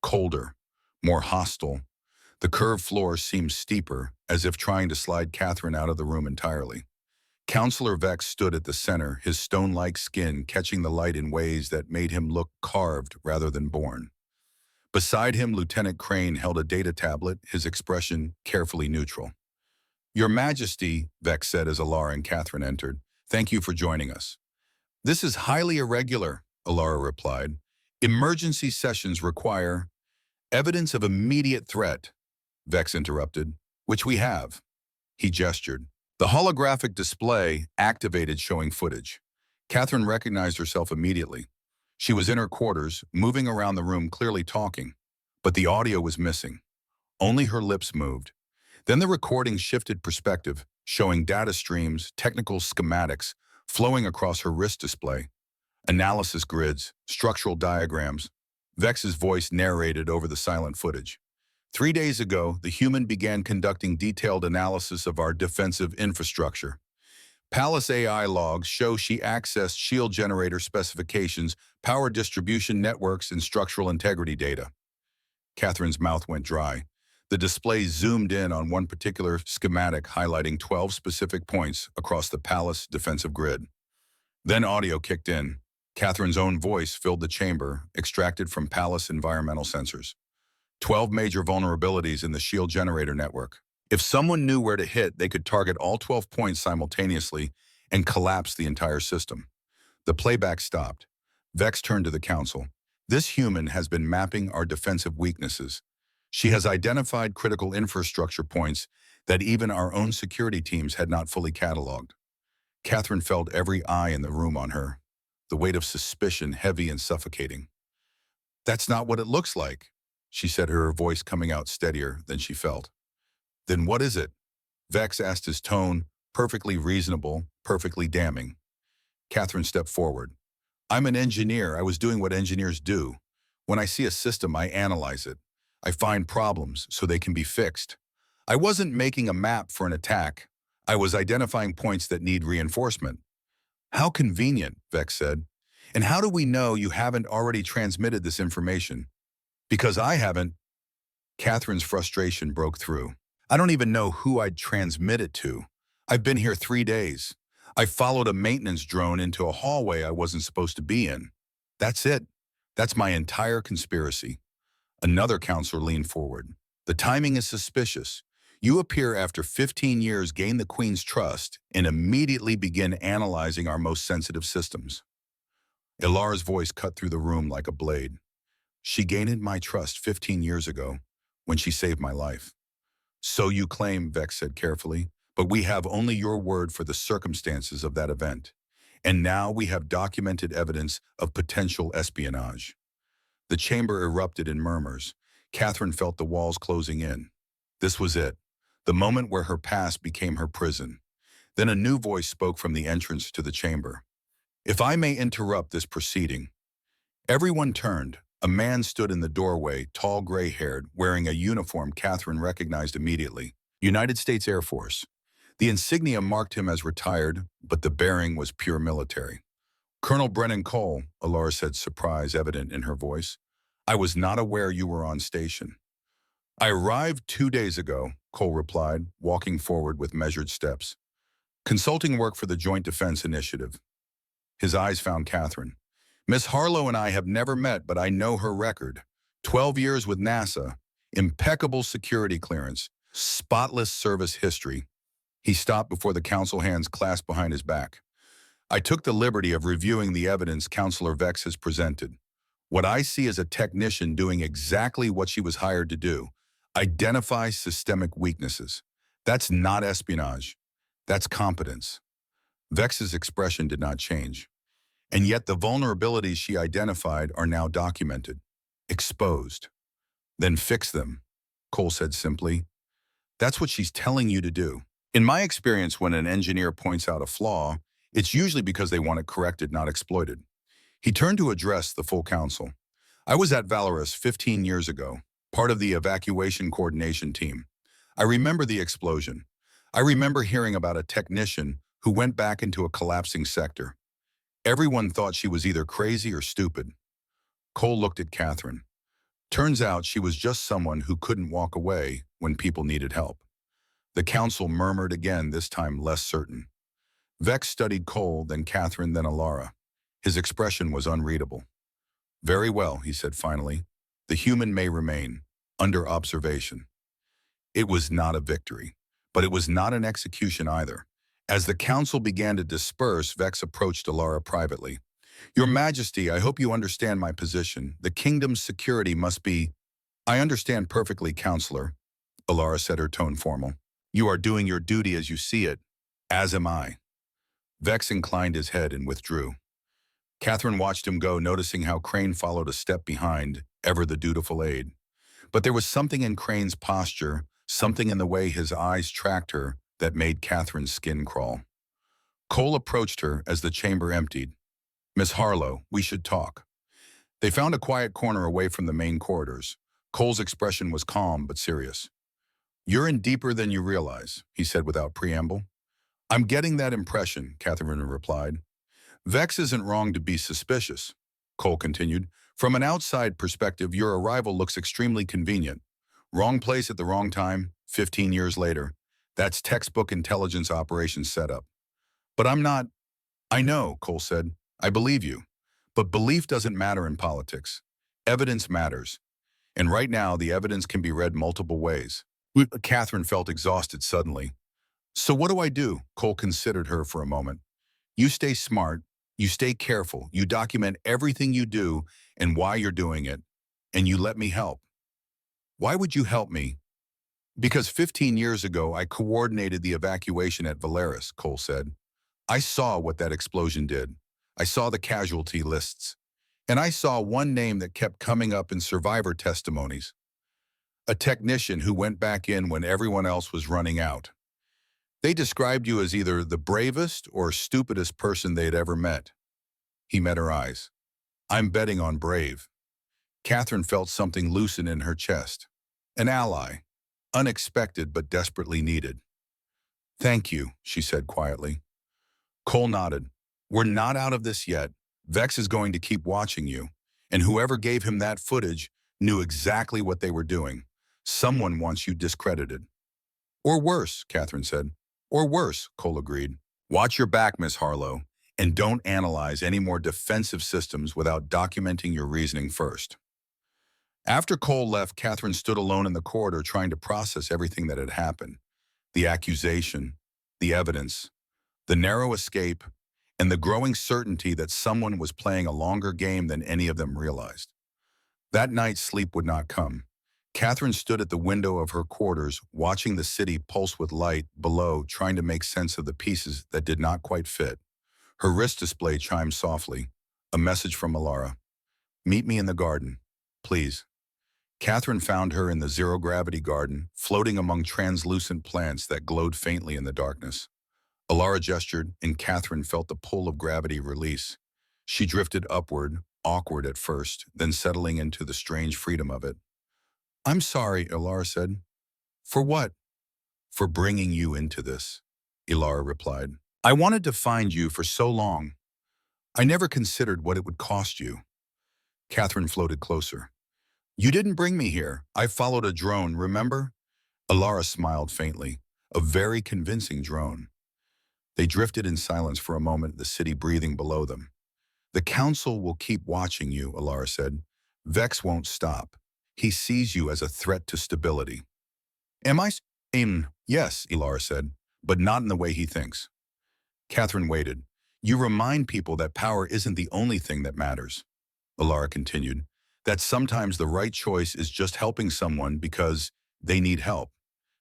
Colder, more hostile. The curved floor seemed steeper, as if trying to slide Catherine out of the room entirely. Counselor Vex stood at the center, his stone-like skin catching the light in ways that made him look carved rather than born. Beside him, Lieutenant Crane held a data tablet, his expression carefully neutral. Your Majesty, Vex said as Alara and Catherine entered, thank you for joining us. This is highly irregular, Alara replied. Emergency sessions require evidence of immediate threat, Vex interrupted, which we have. He gestured. The holographic display activated, showing footage. Catherine recognized herself immediately. She was in her quarters, moving around the room, clearly talking. But the audio was missing. Only her lips moved. Then the recording shifted perspective, showing data streams, technical schematics, flowing across her wrist display. Analysis grids, structural diagrams. Vex's voice narrated over the silent footage. 3 days ago, the human began conducting detailed analysis of our defensive infrastructure. Palace AI logs show she accessed shield generator specifications, power distribution networks, and structural integrity data. Catherine's mouth went dry. The display zoomed in on one particular schematic, highlighting 12 specific points across the Palace defensive grid. Then audio kicked in. Catherine's own voice filled the chamber, extracted from Palace environmental sensors. 12 major vulnerabilities in the shield generator network. If someone knew where to hit, they could target all 12 points simultaneously and collapse the entire system. The playback stopped. Vex turned to the council. This human has been mapping our defensive weaknesses. She has identified critical infrastructure points that even our own security teams had not fully cataloged. Catherine felt every eye in the room on her, the weight of suspicion heavy and suffocating. That's not what it looks like, she said, her voice coming out steadier than she felt. Then what is it? Vex asked, his tone perfectly reasonable, perfectly damning. Catherine stepped forward. I'm an engineer. I was doing what engineers do. When I see a system, I analyze it. I find problems so they can be fixed. I wasn't making a map for an attack. I was identifying points that need reinforcement. How convenient, Vex said. And how do we know you haven't already transmitted this information? Because I haven't. Catherine's frustration broke through. I don't even know who I'd transmit it to. I've been here 3 days. I followed a maintenance drone into a hallway I wasn't supposed to be in. That's it. That's my entire conspiracy. Another counselor leaned forward. The timing is suspicious. You appear after 15 years, gain the Queen's trust, and immediately begin analyzing our most sensitive systems. Ilara's voice cut through the room like a blade. She gained my trust 15 years ago when she saved my life. So you claim, Vex said carefully, but we have only your word for the circumstances of that event. And now we have documented evidence of potential espionage. The chamber erupted in murmurs. Catherine felt the walls closing in. This was it, the moment where her past became her prison. Then a new voice spoke from the entrance to the chamber. If I may interrupt this proceeding. Everyone turned. A man stood in the doorway, tall, gray-haired, wearing a uniform Catherine recognized immediately. United States Air Force. The insignia marked him as retired, but the bearing was pure military. Colonel Brennan Cole, Alara said, surprise evident in her voice. I was not aware you were on station. I arrived 2 days ago, Cole replied, walking forward with measured steps. Consulting work for the Joint Defense Initiative. His eyes found Catherine. Miss Harlow and I have never met, but I know her record. 12 years with NASA, impeccable security clearance, spotless service history. He stopped before the council, hands clasped behind his back. I took the liberty of reviewing the evidence Counselor Vex has presented. What I see is a technician doing exactly what she was hired to do. Identify systemic weaknesses. That's not espionage. That's competence. Vex's expression did not change. And yet the vulnerabilities she identified are now documented, exposed. Then fix them, Cole said simply. That's what she's telling you to do. In my experience, when an engineer points out a flaw, it's usually because they want it corrected, not exploited. He turned to address the full council. I was at Valorous 15 years ago, part of the evacuation coordination team. I remember the explosion. I remember hearing about a technician who went back into a collapsing sector. Everyone thought she was either crazy or stupid. Cole looked at Catherine. Turns out she was just someone who couldn't walk away when people needed help. The council murmured again, this time less certain. Vex studied Cole, then Catherine, then Alara. His expression was unreadable. Very well, he said finally. The human may remain, under observation. It was not a victory, but it was not an execution either. As the council began to disperse, Vex approached Alara privately. Your Majesty, I hope you understand my position. The kingdom's security must be— I understand perfectly, Counselor, Alara said, her tone formal. You are doing your duty as you see it, as am I. Vex inclined his head and withdrew. Catherine watched him go, noticing how Crane followed a step behind, ever the dutiful aide. But there was something in Crane's posture, something in the way his eyes tracked her, that made Catherine's skin crawl. Cole approached her as the chamber emptied. Miss Harlow, we should talk. They found a quiet corner away from the main corridors. Cole's expression was calm but serious. You're in deeper than you realize, he said without preamble. I'm getting that impression, Catherine replied. Vex isn't wrong to be suspicious, Cole continued. From an outside perspective, your arrival looks extremely convenient. Wrong place at the wrong time, 15 years later. That's textbook intelligence operations setup. But I'm not— I know, Cole said. I believe you. But belief doesn't matter in politics. Evidence matters. And right now, the evidence can be read multiple ways. Catherine felt exhausted suddenly. So what do I do? Cole considered her for a moment. You stay smart. You stay careful. You document everything you do and why you're doing it. And you let me help. Why would you help me? Because 15 years ago, I coordinated the evacuation at Valorous, Cole said. I saw what that explosion did. I saw the casualty lists. And I saw one name that kept coming up in survivor testimonies. A technician who went back in when everyone else was running out. They described you as either the bravest or stupidest person they'd ever met. He met her eyes. I'm betting on brave. Catherine felt something loosen in her chest. An ally. Unexpected but desperately needed. Thank you, she said quietly. Cole nodded. We're not out of this yet. Vex is going to keep watching you, and whoever gave him that footage knew exactly what they were doing. Someone wants you discredited. Or worse, Catherine said. Or worse, Cole agreed. Watch your back, Miss Harlow, and don't analyze any more defensive systems without documenting your reasoning first. After Cole left, Catherine stood alone in the corridor trying to process everything that had happened. The accusation, the evidence, the narrow escape, and the growing certainty that someone was playing a longer game than any of them realized. That night, sleep would not come. Catherine stood at the window of her quarters, watching the city pulse with light below, trying to make sense of the pieces that did not quite fit. Her wrist display chimed softly. A message from Alara. Meet me in the garden, please. Catherine found her in the zero-gravity garden, floating among translucent plants that glowed faintly in the darkness. Alara gestured, and Catherine felt the pull of gravity release. She drifted upward, awkward at first, then settling into the strange freedom of it. I'm sorry, Alara said. For what? For bringing you into this, Alara replied. I wanted to find you for so long. I never considered what it would cost you. Catherine floated closer. You didn't bring me here. I followed a drone, remember? Alara smiled faintly. A very convincing drone. They drifted in silence for a moment, the city breathing below them. The council will keep watching you, Alara said. Vex won't stop. He sees you as a threat to stability. Am I? Yes, Alara said, but not in the way he thinks. Catherine waited. You remind people that power isn't the only thing that matters. Alara continued, that sometimes the right choice is just helping someone because they need help.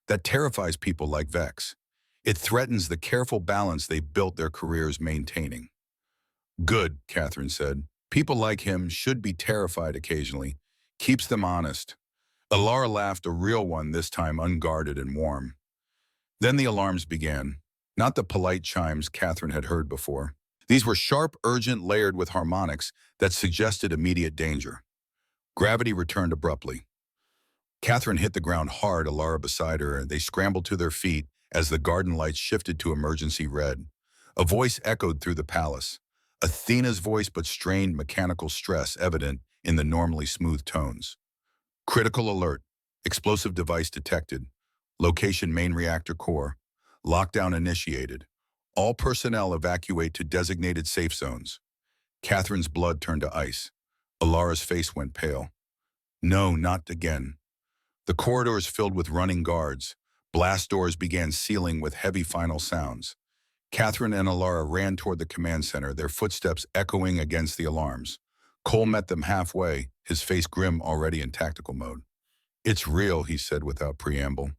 That terrifies people like Vex. It threatens the careful balance they built their careers maintaining. Good, Catherine said. People like him should be terrified occasionally. Keeps them honest. Alara laughed, a real one, this time unguarded and warm. Then the alarms began. Not the polite chimes Catherine had heard before. These were sharp, urgent, layered with harmonics that suggested immediate danger. Gravity returned abruptly. Catherine hit the ground hard, Alara beside her, and they scrambled to their feet as the garden lights shifted to emergency red. A voice echoed through the palace. Athena's voice, but strained mechanical stress evident in the normally smooth tones. Critical alert. Explosive device detected. Location main reactor core. Lockdown initiated. All personnel evacuate to designated safe zones. Catherine's blood turned to ice. Alara's face went pale. No, not again. The corridors filled with running guards. Blast doors began sealing with heavy final sounds. Catherine and Alara ran toward the command center, their footsteps echoing against the alarms. Cole met them halfway, his face grim already in tactical mode. It's real, he said without preamble.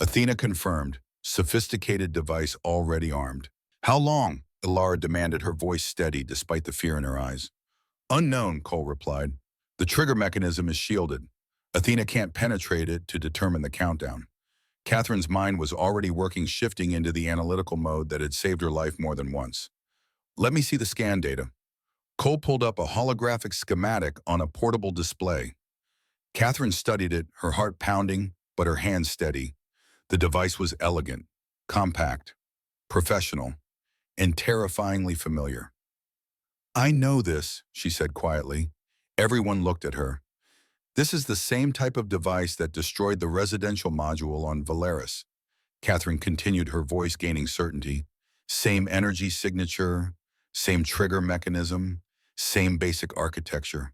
Athena confirmed, sophisticated device already armed. How long? Alara demanded, her voice steady despite the fear in her eyes. Unknown, Cole replied. The trigger mechanism is shielded. Athena can't penetrate it to determine the countdown. Catherine's mind was already working, shifting into the analytical mode that had saved her life more than once. Let me see the scan data. Cole pulled up a holographic schematic on a portable display. Catherine studied it, her heart pounding, but her hands steady. The device was elegant, compact, professional, and terrifyingly familiar. I know this, she said quietly. Everyone looked at her. This is the same type of device that destroyed the residential module on Valeris. Catherine continued, her voice gaining certainty. Same energy signature, same trigger mechanism, same basic architecture.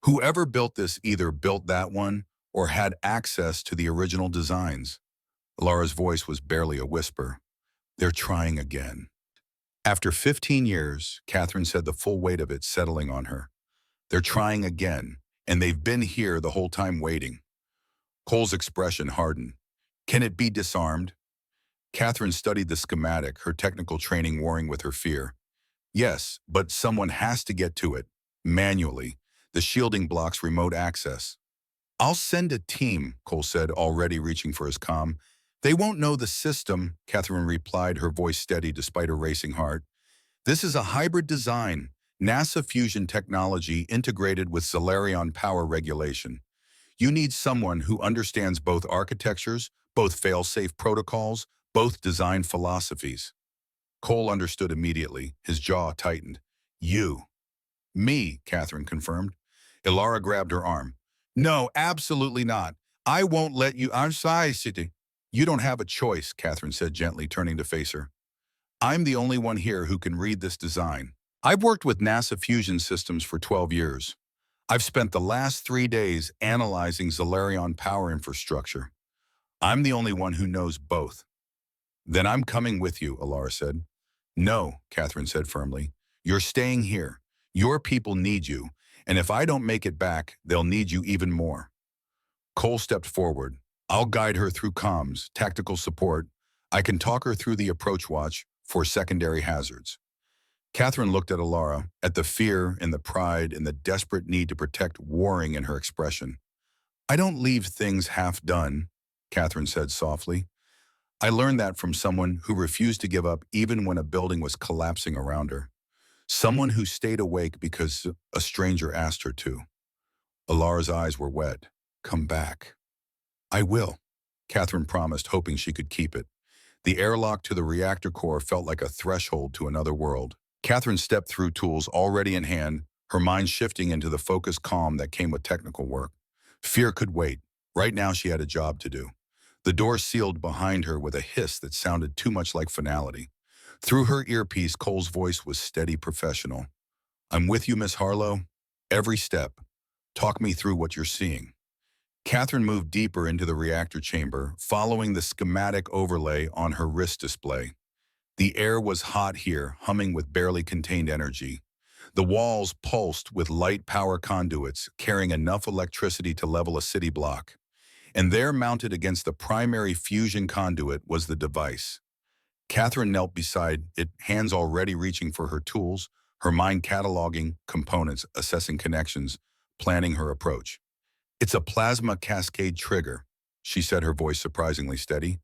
Whoever built this either built that one or had access to the original designs. Lara's voice was barely a whisper. They're trying again. After 15 years, Catherine said, the full weight of it settling on her. They're trying again, and they've been here the whole time waiting. Cole's expression hardened. Can it be disarmed? Catherine studied the schematic, her technical training warring with her fear. Yes, but someone has to get to it, manually. The shielding blocks remote access. I'll send a team, Cole said, already reaching for his comm. They won't know the system, Catherine replied, her voice steady despite her racing heart. This is a hybrid design, NASA fusion technology integrated with Zalarion power regulation. You need someone who understands both architectures, both fail-safe protocols, both design philosophies. Cole understood immediately, his jaw tightened. You. Me, Catherine confirmed. Alara grabbed her arm. No, absolutely not. I won't let you. I'm sorry, City. You don't have a choice, Catherine said gently, turning to face her. I'm the only one here who can read this design. I've worked with NASA fusion systems for 12 years. I've spent the last 3 days analyzing Zalarion power infrastructure. I'm the only one who knows both. Then I'm coming with you, Alara said. No, Catherine said firmly. You're staying here. Your people need you, And if I don't make it back, they'll need you even more. Cole stepped forward. I'll guide her through comms, tactical support. I can talk her through the approach watch for secondary hazards. Catherine looked at Alara, at the fear and the pride and the desperate need to protect warring in her expression. I don't leave things half done, Catherine said softly. I learned that from someone who refused to give up even when a building was collapsing around her. Someone who stayed awake because a stranger asked her to. Alara's eyes were wet. Come back. I will, Catherine promised, hoping she could keep it. The airlock to the reactor core felt like a threshold to another world. Catherine stepped through tools already in hand, her mind shifting into the focused calm that came with technical work. Fear could wait. Right now she had a job to do. The door sealed behind her with a hiss that sounded too much like finality. Through her earpiece, Cole's voice was steady, professional. I'm with you, Miss Harlow. Every step. Talk me through what you're seeing. Catherine moved deeper into the reactor chamber, following the schematic overlay on her wrist display. The air was hot here, humming with barely contained energy. The walls pulsed with light power conduits, carrying enough electricity to level a city block. And there, mounted against the primary fusion conduit, was the device. Catherine knelt beside it, hands already reaching for her tools, her mind cataloging components, assessing connections, planning her approach. It's a plasma cascade trigger, she said, her voice surprisingly steady.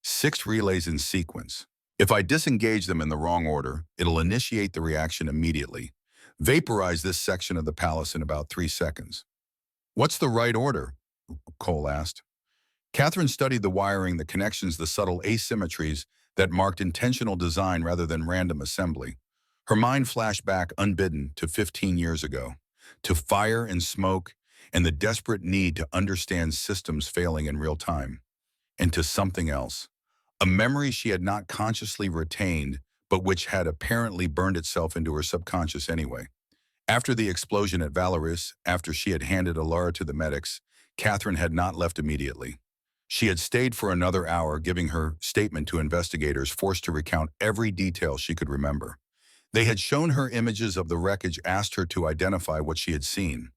6 relays in sequence. If I disengage them in the wrong order, it'll initiate the reaction immediately. Vaporize this section of the palace in about 3 seconds. What's the right order? Cole asked. Catherine studied the wiring, the connections, the subtle asymmetries that marked intentional design rather than random assembly. Her mind flashed back unbidden to 15 years ago, to fire and smoke and the desperate need to understand systems failing in real time, and to something else, a memory she had not consciously retained, but which had apparently burned itself into her subconscious anyway. After the explosion at Valoris, after she had handed Alara to the medics, Catherine had not left immediately. She had stayed for another hour, giving her statement to investigators, forced to recount every detail she could remember. They had shown her images of the wreckage, asked her to identify what she had seen.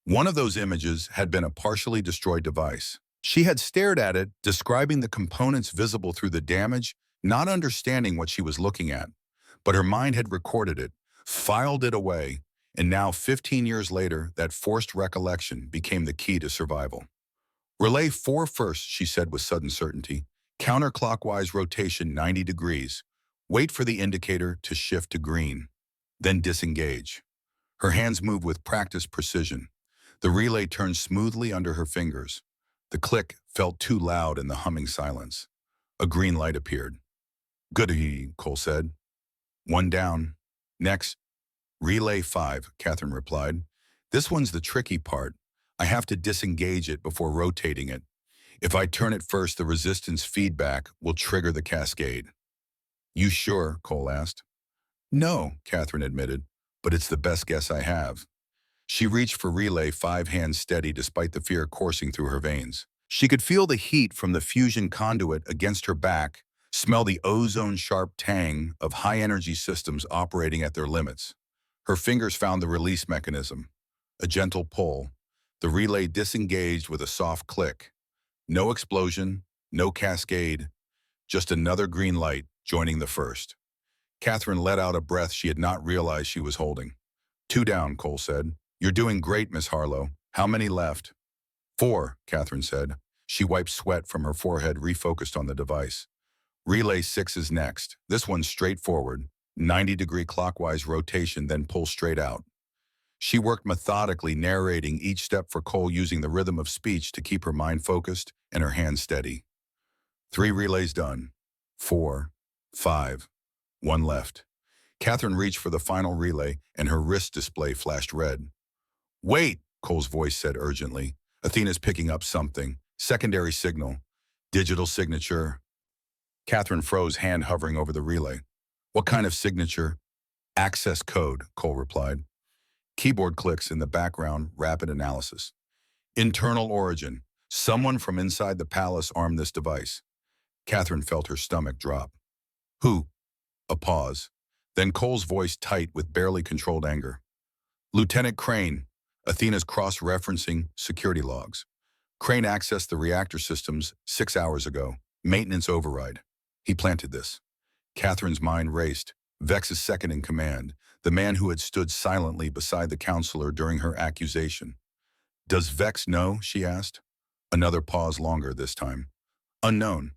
One of those images had been a partially destroyed device. She had stared at it, describing the components visible through the damage, not understanding what she was looking at. But her mind had recorded it, filed it away, and now, 15 years later, that forced recollection became the key to survival. Relay 4 first, she said with sudden certainty. Counterclockwise rotation 90 degrees. Wait for the indicator to shift to green. Then disengage. Her hands moved with practiced precision. The relay turned smoothly under her fingers. The click felt too loud in the humming silence. A green light appeared. Goody, Cole said. 1 down. Next. Relay 5, Catherine replied. This one's the tricky part. I have to disengage it before rotating it. If I turn it first, the resistance feedback will trigger the cascade. You sure? Cole asked. No, Catherine admitted, but it's the best guess I have. She reached for relay 5, hands steady despite the fear coursing through her veins. She could feel the heat from the fusion conduit against her back, smell the ozone-sharp tang of high-energy systems operating at their limits. Her fingers found the release mechanism. A gentle pull. The relay disengaged with a soft click. No explosion, no cascade, just another green light joining the first. Catherine let out a breath she had not realized she was holding. 2 down, Cole said. You're doing great, Miss Harlow. How many left? 4, Catherine said. She wiped sweat from her forehead, refocused on the device. Relay 6 is next. This one's straightforward. 90-degree clockwise rotation, then pull straight out. She worked methodically, narrating each step for Cole, using the rhythm of speech to keep her mind focused and her hands steady. 3 relays done. 4, 5, 1 left. Catherine reached for the final relay, and her wrist display flashed red. Wait, Cole's voice said urgently. Athena's picking up something. Secondary signal. Digital signature. Catherine froze, hand hovering over the relay. What kind of signature? Access code, Cole replied. Keyboard clicks in the background, rapid analysis. Internal origin. Someone from inside the palace armed this device. Catherine felt her stomach drop. Who? A pause. Then Cole's voice tight with barely controlled anger. Lieutenant Crane, Athena's cross-referencing security logs. Crane accessed the reactor systems 6 hours ago. Maintenance override. He planted this. Catherine's mind raced. Vex's second in command, the man who had stood silently beside the counselor during her accusation. Does Vex know? She asked. Another pause longer this time. Unknown.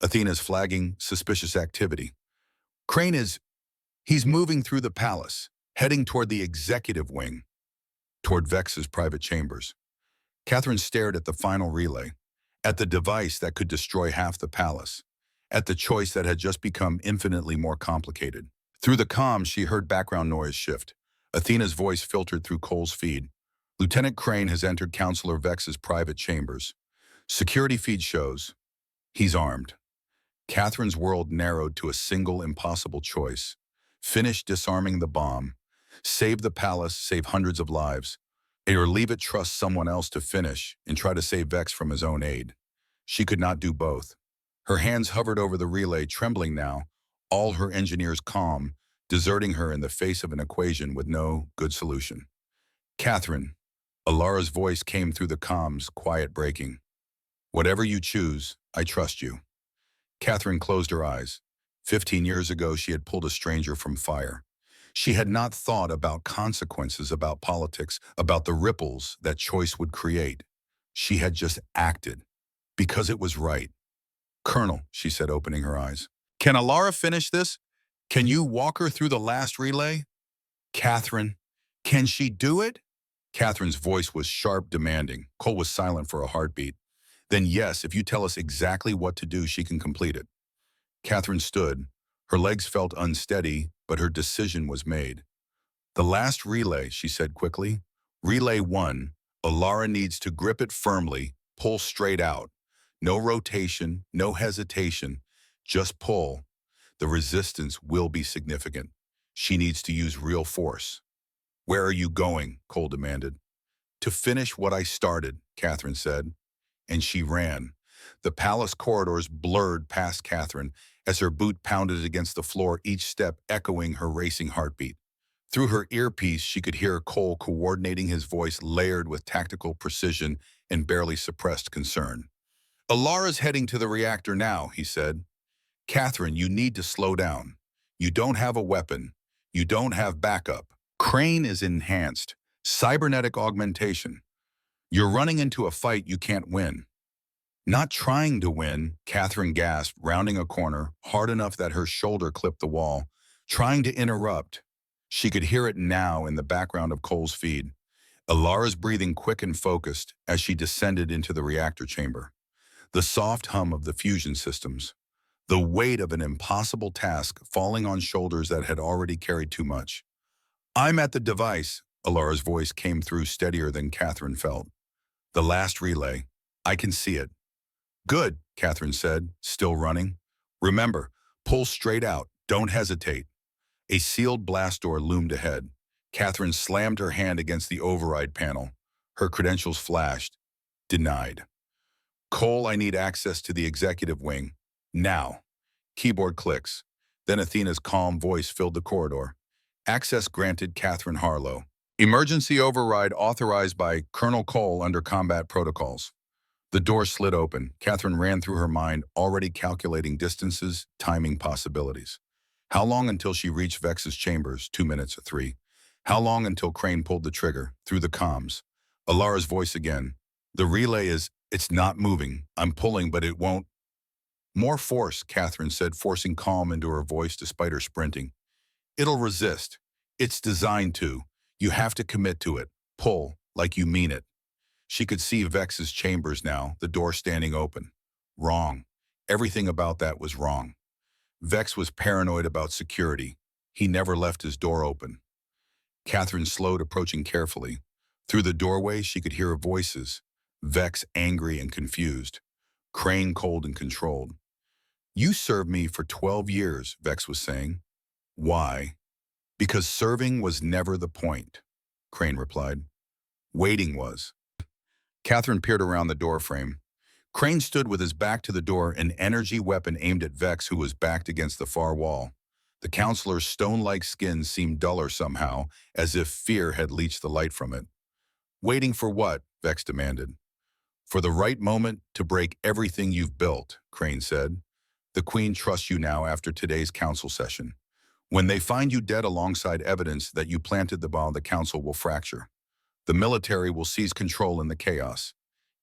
Athena's flagging suspicious activity. Crane he's moving through the palace, heading toward the executive wing, toward Vex's private chambers. Catherine stared at the final relay, at the device that could destroy half the palace, at the choice that had just become infinitely more complicated. Through the comms, she heard background noise shift. Athena's voice filtered through Cole's feed. Lieutenant Crane has entered Counselor Vex's private chambers. Security feed shows he's armed. Catherine's world narrowed to a single impossible choice. Finish disarming the bomb, save the palace, save hundreds of lives, or leave it, trust someone else to finish and try to save Vex from his own aid. She could not do both. Her hands hovered over the relay, trembling now, all her engineers calm, deserting her in the face of an equation with no good solution. Catherine, Alara's voice came through the comms, quiet breaking. Whatever you choose, I trust you. Catherine closed her eyes. 15 years ago, she had pulled a stranger from fire. She had not thought about consequences, about politics, about the ripples that choice would create. She had just acted, because it was right. Colonel, she said, opening her eyes. Can Alara finish this? Can you walk her through the last relay? Catherine, can she do it? Catherine's voice was sharp, demanding. Cole was silent for a heartbeat. Then yes, if you tell us exactly what to do, she can complete it. Catherine stood. Her legs felt unsteady, but her decision was made. The last relay, she said quickly. Relay 1, Alara needs to grip it firmly, pull straight out. No rotation, no hesitation, just pull. The resistance will be significant. She needs to use real force. Where are you going? Cole demanded. To finish what I started, Catherine said. And she ran. The palace corridors blurred past Catherine as her boot pounded against the floor, each step echoing her racing heartbeat. Through her earpiece, she could hear Cole coordinating, his voice layered with tactical precision and barely suppressed concern. Alara's heading to the reactor now, he said. Catherine, you need to slow down. You don't have a weapon. You don't have backup. Crane is enhanced. Cybernetic augmentation. You're running into a fight you can't win. Not trying to win, Catherine gasped, rounding a corner, hard enough that her shoulder clipped the wall. Trying to interrupt. She could hear it now in the background of Cole's feed. Alara's breathing quick and focused as she descended into the reactor chamber. The soft hum of the fusion systems. The weight of an impossible task falling on shoulders that had already carried too much. I'm at the device, Alara's voice came through steadier than Catherine felt. The last relay. I can see it. Good, Catherine said, still running. Remember, pull straight out. Don't hesitate. A sealed blast door loomed ahead. Catherine slammed her hand against the override panel. Her credentials flashed. Denied. Cole, I need access to the executive wing. Now. Keyboard clicks. Then Athena's calm voice filled the corridor. Access granted, Catherine Harlow. Emergency override authorized by Colonel Cole under combat protocols. The door slid open. Catherine ran through her mind, already calculating distances, timing possibilities. How long until she reached Vex's chambers? 2 minutes or 3. How long until Crane pulled the trigger? Through the comms. Alara's voice again. The relay it's not moving. I'm pulling, but it won't. More force, Catherine said, forcing calm into her voice despite her sprinting. It'll resist. It's designed to. You have to commit to it. Pull, like you mean it. She could see Vex's chambers now, the door standing open. Wrong. Everything about that was wrong. Vex was paranoid about security. He never left his door open. Catherine slowed, approaching carefully. Through the doorway, she could hear voices. Vex angry and confused. Crane cold and controlled. You served me for 12 years, Vex was saying. Why? Because serving was never the point, Crane replied. Waiting was. Catherine peered around the doorframe. Crane stood with his back to the door, an energy weapon aimed at Vex, who was backed against the far wall. The counselor's stone-like skin seemed duller somehow, as if fear had leached the light from it. Waiting for what? Vex demanded. For the right moment to break everything you've built, Crane said. The Queen trusts you now after today's council session. When they find you dead alongside evidence that you planted the bomb, the council will fracture. The military will seize control in the chaos,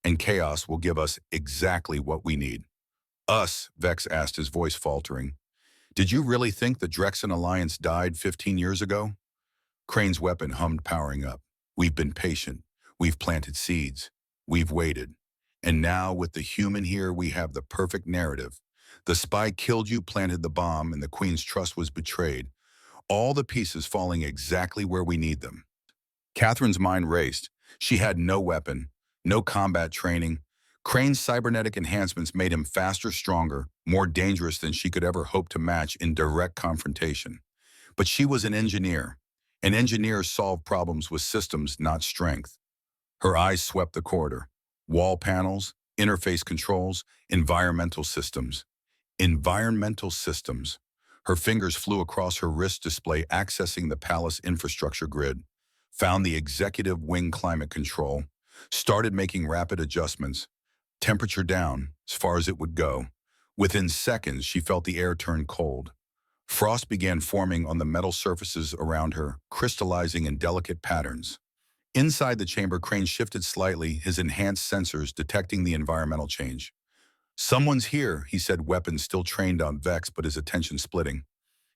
and chaos will give us exactly what we need. Us, Vex asked, his voice faltering. Did you really think the Drexen Alliance died 15 years ago? Crane's weapon hummed, powering up. We've been patient. We've planted seeds. We've waited. And now, with the human here, we have the perfect narrative. The spy killed you, planted the bomb, and the Queen's trust was betrayed. All the pieces falling exactly where we need them. Catherine's mind raced. She had no weapon, no combat training. Crane's cybernetic enhancements made him faster, stronger, more dangerous than she could ever hope to match in direct confrontation. But she was an engineer. And engineers solve problems with systems, not strength. Her eyes swept the corridor. Wall panels, interface controls, environmental systems. Environmental systems. Her fingers flew across her wrist display, accessing the palace infrastructure grid. Found the executive wing climate control. Started making rapid adjustments. Temperature down, as far as it would go. Within seconds, she felt the air turn cold. Frost began forming on the metal surfaces around her, crystallizing in delicate patterns. Inside the chamber, Crane shifted slightly, his enhanced sensors detecting the environmental change. Someone's here, he said, weapon still trained on Vex, but his attention splitting.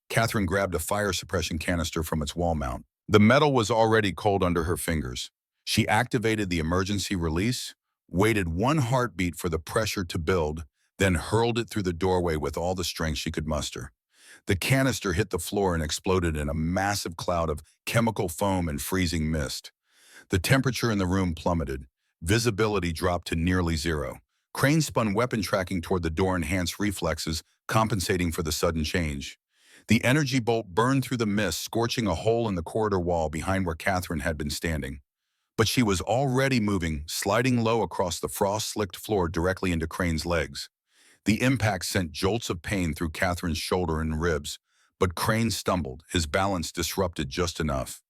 Catherine grabbed a fire suppression canister from its wall mount. The metal was already cold under her fingers. She activated the emergency release, waited one heartbeat for the pressure to build, then hurled it through the doorway with all the strength she could muster. The canister hit the floor and exploded in a massive cloud of chemical foam and freezing mist. The temperature in the room plummeted. Visibility dropped to nearly zero. Crane spun weapon tracking toward the door, enhanced reflexes, compensating for the sudden change. The energy bolt burned through the mist, scorching a hole in the corridor wall behind where Catherine had been standing. But she was already moving, sliding low across the frost-slicked floor directly into Crane's legs. The impact sent jolts of pain through Catherine's shoulder and ribs, but Crane stumbled, his balance disrupted just enough.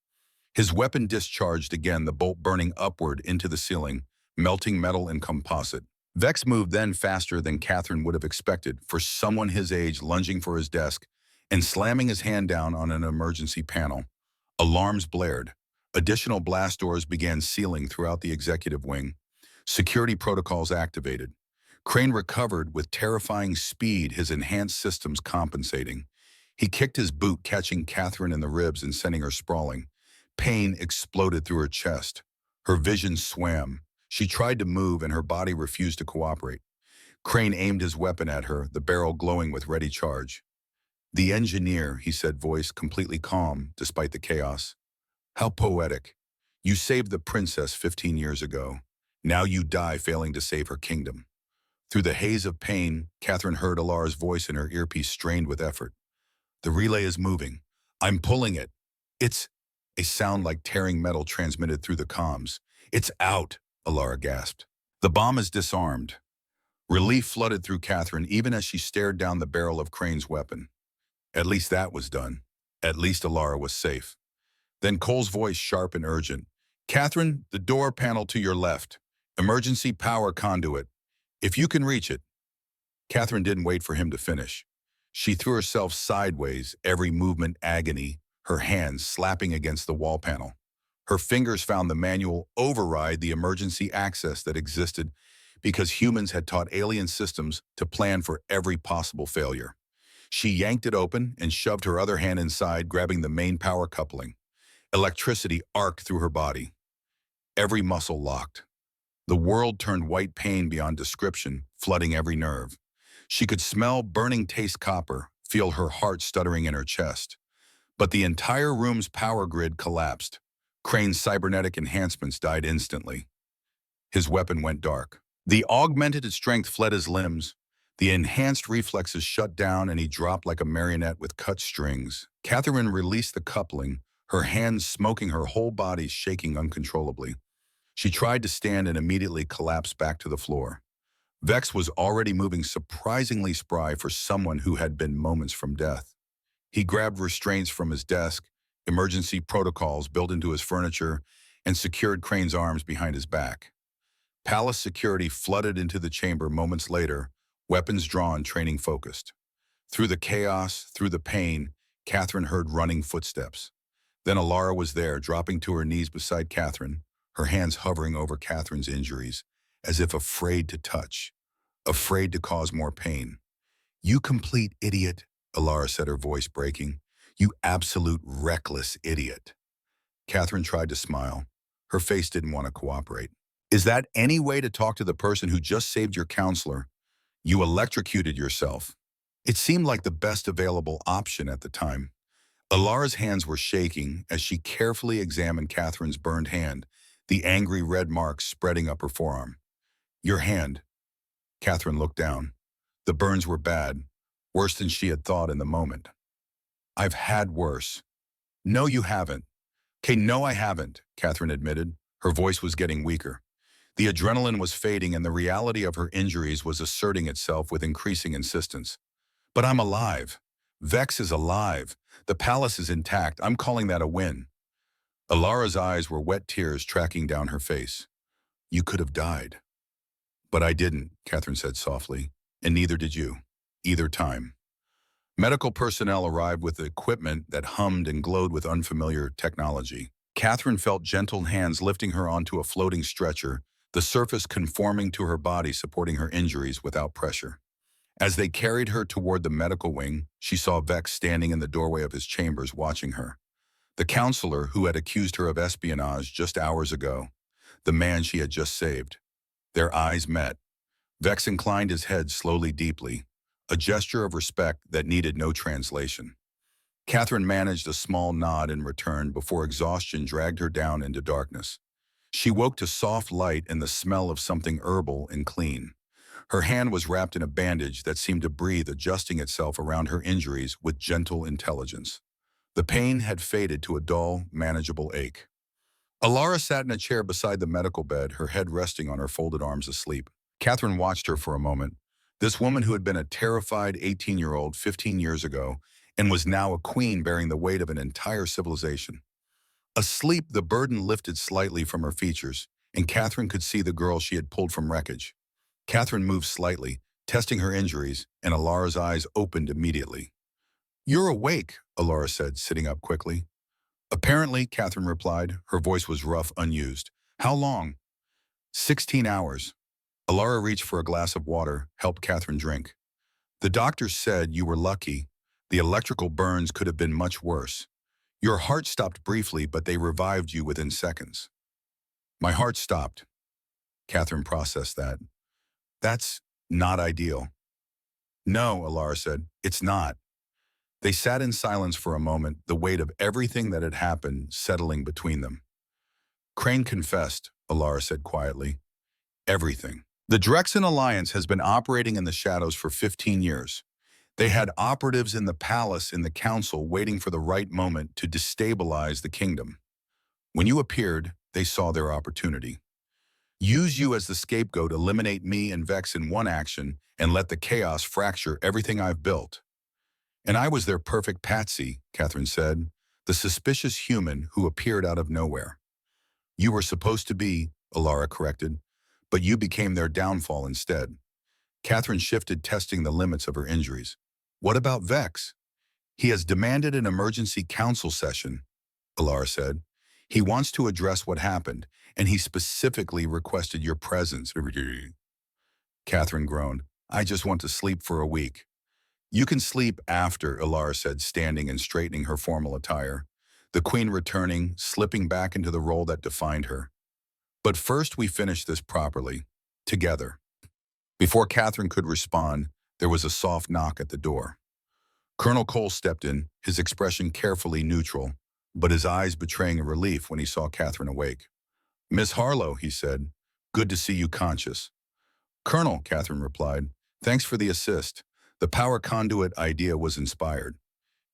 His weapon discharged again, the bolt burning upward into the ceiling, melting metal and composite. Vex moved then faster than Catherine would have expected for someone his age, lunging for his desk and slamming his hand down on an emergency panel. Alarms blared. Additional blast doors began sealing throughout the executive wing. Security protocols activated. Crane recovered with terrifying speed, his enhanced systems compensating. He kicked his boot, catching Catherine in the ribs and sending her sprawling. Pain exploded through her chest. Her vision swam. She tried to move, and her body refused to cooperate. Crane aimed his weapon at her, the barrel glowing with ready charge. The engineer, he said, voice completely calm despite the chaos. How poetic. You saved the princess 15 years ago. Now you die failing to save her kingdom. Through the haze of pain, Catherine heard Alara's voice in her earpiece, strained with effort. The relay is moving. I'm pulling it. It's... A sound like tearing metal transmitted through the comms. It's out, Alara gasped. The bomb is disarmed. Relief flooded through Catherine even as she stared down the barrel of Crane's weapon. At least that was done. At least Alara was safe. Then Cole's voice, sharp and urgent. Catherine, the door panel to your left. Emergency power conduit. If you can reach it. Catherine didn't wait for him to finish. She threw herself sideways, every movement agony, her hands slapping against the wall panel. Her fingers found the manual override, the emergency access that existed because humans had taught alien systems to plan for every possible failure. She yanked it open and shoved her other hand inside, grabbing the main power coupling. Electricity arced through her body. Every muscle locked. The world turned white, pain beyond description, flooding every nerve. She could smell burning taste copper, feel her heart stuttering in her chest. But the entire room's power grid collapsed. Crane's cybernetic enhancements died instantly. His weapon went dark. The augmented strength fled his limbs. The enhanced reflexes shut down, and he dropped like a marionette with cut strings. Catherine released the coupling, her hands smoking, her whole body shaking uncontrollably. She tried to stand and immediately collapsed back to the floor. Vex was already moving surprisingly spry for someone who had been moments from death. He grabbed restraints from his desk, emergency protocols built into his furniture, and secured Crane's arms behind his back. Palace security flooded into the chamber moments later, weapons drawn, training focused. Through the chaos, through the pain, Catherine heard running footsteps. Then Alara was there, dropping to her knees beside Catherine, her hands hovering over Catherine's injuries, as if afraid to touch, afraid to cause more pain. "You complete idiot," Alara said, her voice breaking. "You absolute reckless idiot." Catherine tried to smile. Her face didn't want to cooperate. "Is that any way to talk to the person who just saved your counselor? You electrocuted yourself." It seemed like the best available option at the time. Alara's hands were shaking as she carefully examined Catherine's burned hand, the angry red marks spreading up her forearm. "Your hand." Catherine looked down. The burns were bad, worse than she had thought in the moment. "I've had worse." "No, you haven't." "Okay, no, I haven't," Catherine admitted. Her voice was getting weaker. The adrenaline was fading and the reality of her injuries was asserting itself with increasing insistence. "But I'm alive. Vex is alive. The palace is intact. I'm calling that a win." Alara's eyes were wet tears tracking down her face. "You could have died." "But I didn't," Catherine said softly, "and neither did you. Either time." Medical personnel arrived with equipment that hummed and glowed with unfamiliar technology. Catherine felt gentle hands lifting her onto a floating stretcher, the surface conforming to her body, supporting her injuries without pressure. As they carried her toward the medical wing, she saw Vex standing in the doorway of his chambers watching her. The counselor who had accused her of espionage just hours ago, the man she had just saved. Their eyes met. Vex inclined his head slowly, deeply, a gesture of respect that needed no translation. Catherine managed a small nod in return before exhaustion dragged her down into darkness. She woke to soft light and the smell of something herbal and clean. Her hand was wrapped in a bandage that seemed to breathe, adjusting itself around her injuries with gentle intelligence. The pain had faded to a dull, manageable ache. Alara sat in a chair beside the medical bed, her head resting on her folded arms, asleep. Catherine watched her for a moment. This woman who had been a terrified 18-year-old 15 years ago and was now a queen bearing the weight of an entire civilization. Asleep, the burden lifted slightly from her features, and Catherine could see the girl she had pulled from wreckage. Catherine moved slightly, testing her injuries, and Alara's eyes opened immediately. "You're awake," Alara said, sitting up quickly. "Apparently," Catherine replied. Her voice was rough, unused. "How long?" 16 hours. Alara reached for a glass of water, helped Catherine drink. "The doctors said you were lucky. The electrical burns could have been much worse. Your heart stopped briefly, but they revived you within seconds." "My heart stopped." Catherine processed that. "That's not ideal." "No," Alara said, "it's not." They sat in silence for a moment, the weight of everything that had happened settling between them. "Crane confessed," Alara said quietly. "Everything. The Drexen Alliance has been operating in the shadows for 15 years. They had operatives in the palace, in the council, waiting for the right moment to destabilize the kingdom. When you appeared, they saw their opportunity. Use you as the scapegoat, eliminate me and Vex in one action, and let the chaos fracture everything I've built." "And I was their perfect patsy," Catherine said, "the suspicious human who appeared out of nowhere." "You were supposed to be," Alara corrected, "but you became their downfall instead." Catherine shifted, testing the limits of her injuries. "What about Vex?" "He has demanded an emergency council session," Alara said. "He wants to address what happened, and he specifically requested your presence." Catherine groaned. "I just want to sleep for a week." "You can sleep after," Alara said, standing and straightening her formal attire, the queen returning, slipping back into the role that defined her. "But first we finish this properly, together." Before Catherine could respond, there was a soft knock at the door. Colonel Cole stepped in, his expression carefully neutral, but his eyes betraying a relief when he saw Catherine awake. "Miss Harlow," he said, "good to see you conscious." "Colonel," Catherine replied, "thanks for the assist. The power conduit idea was inspired."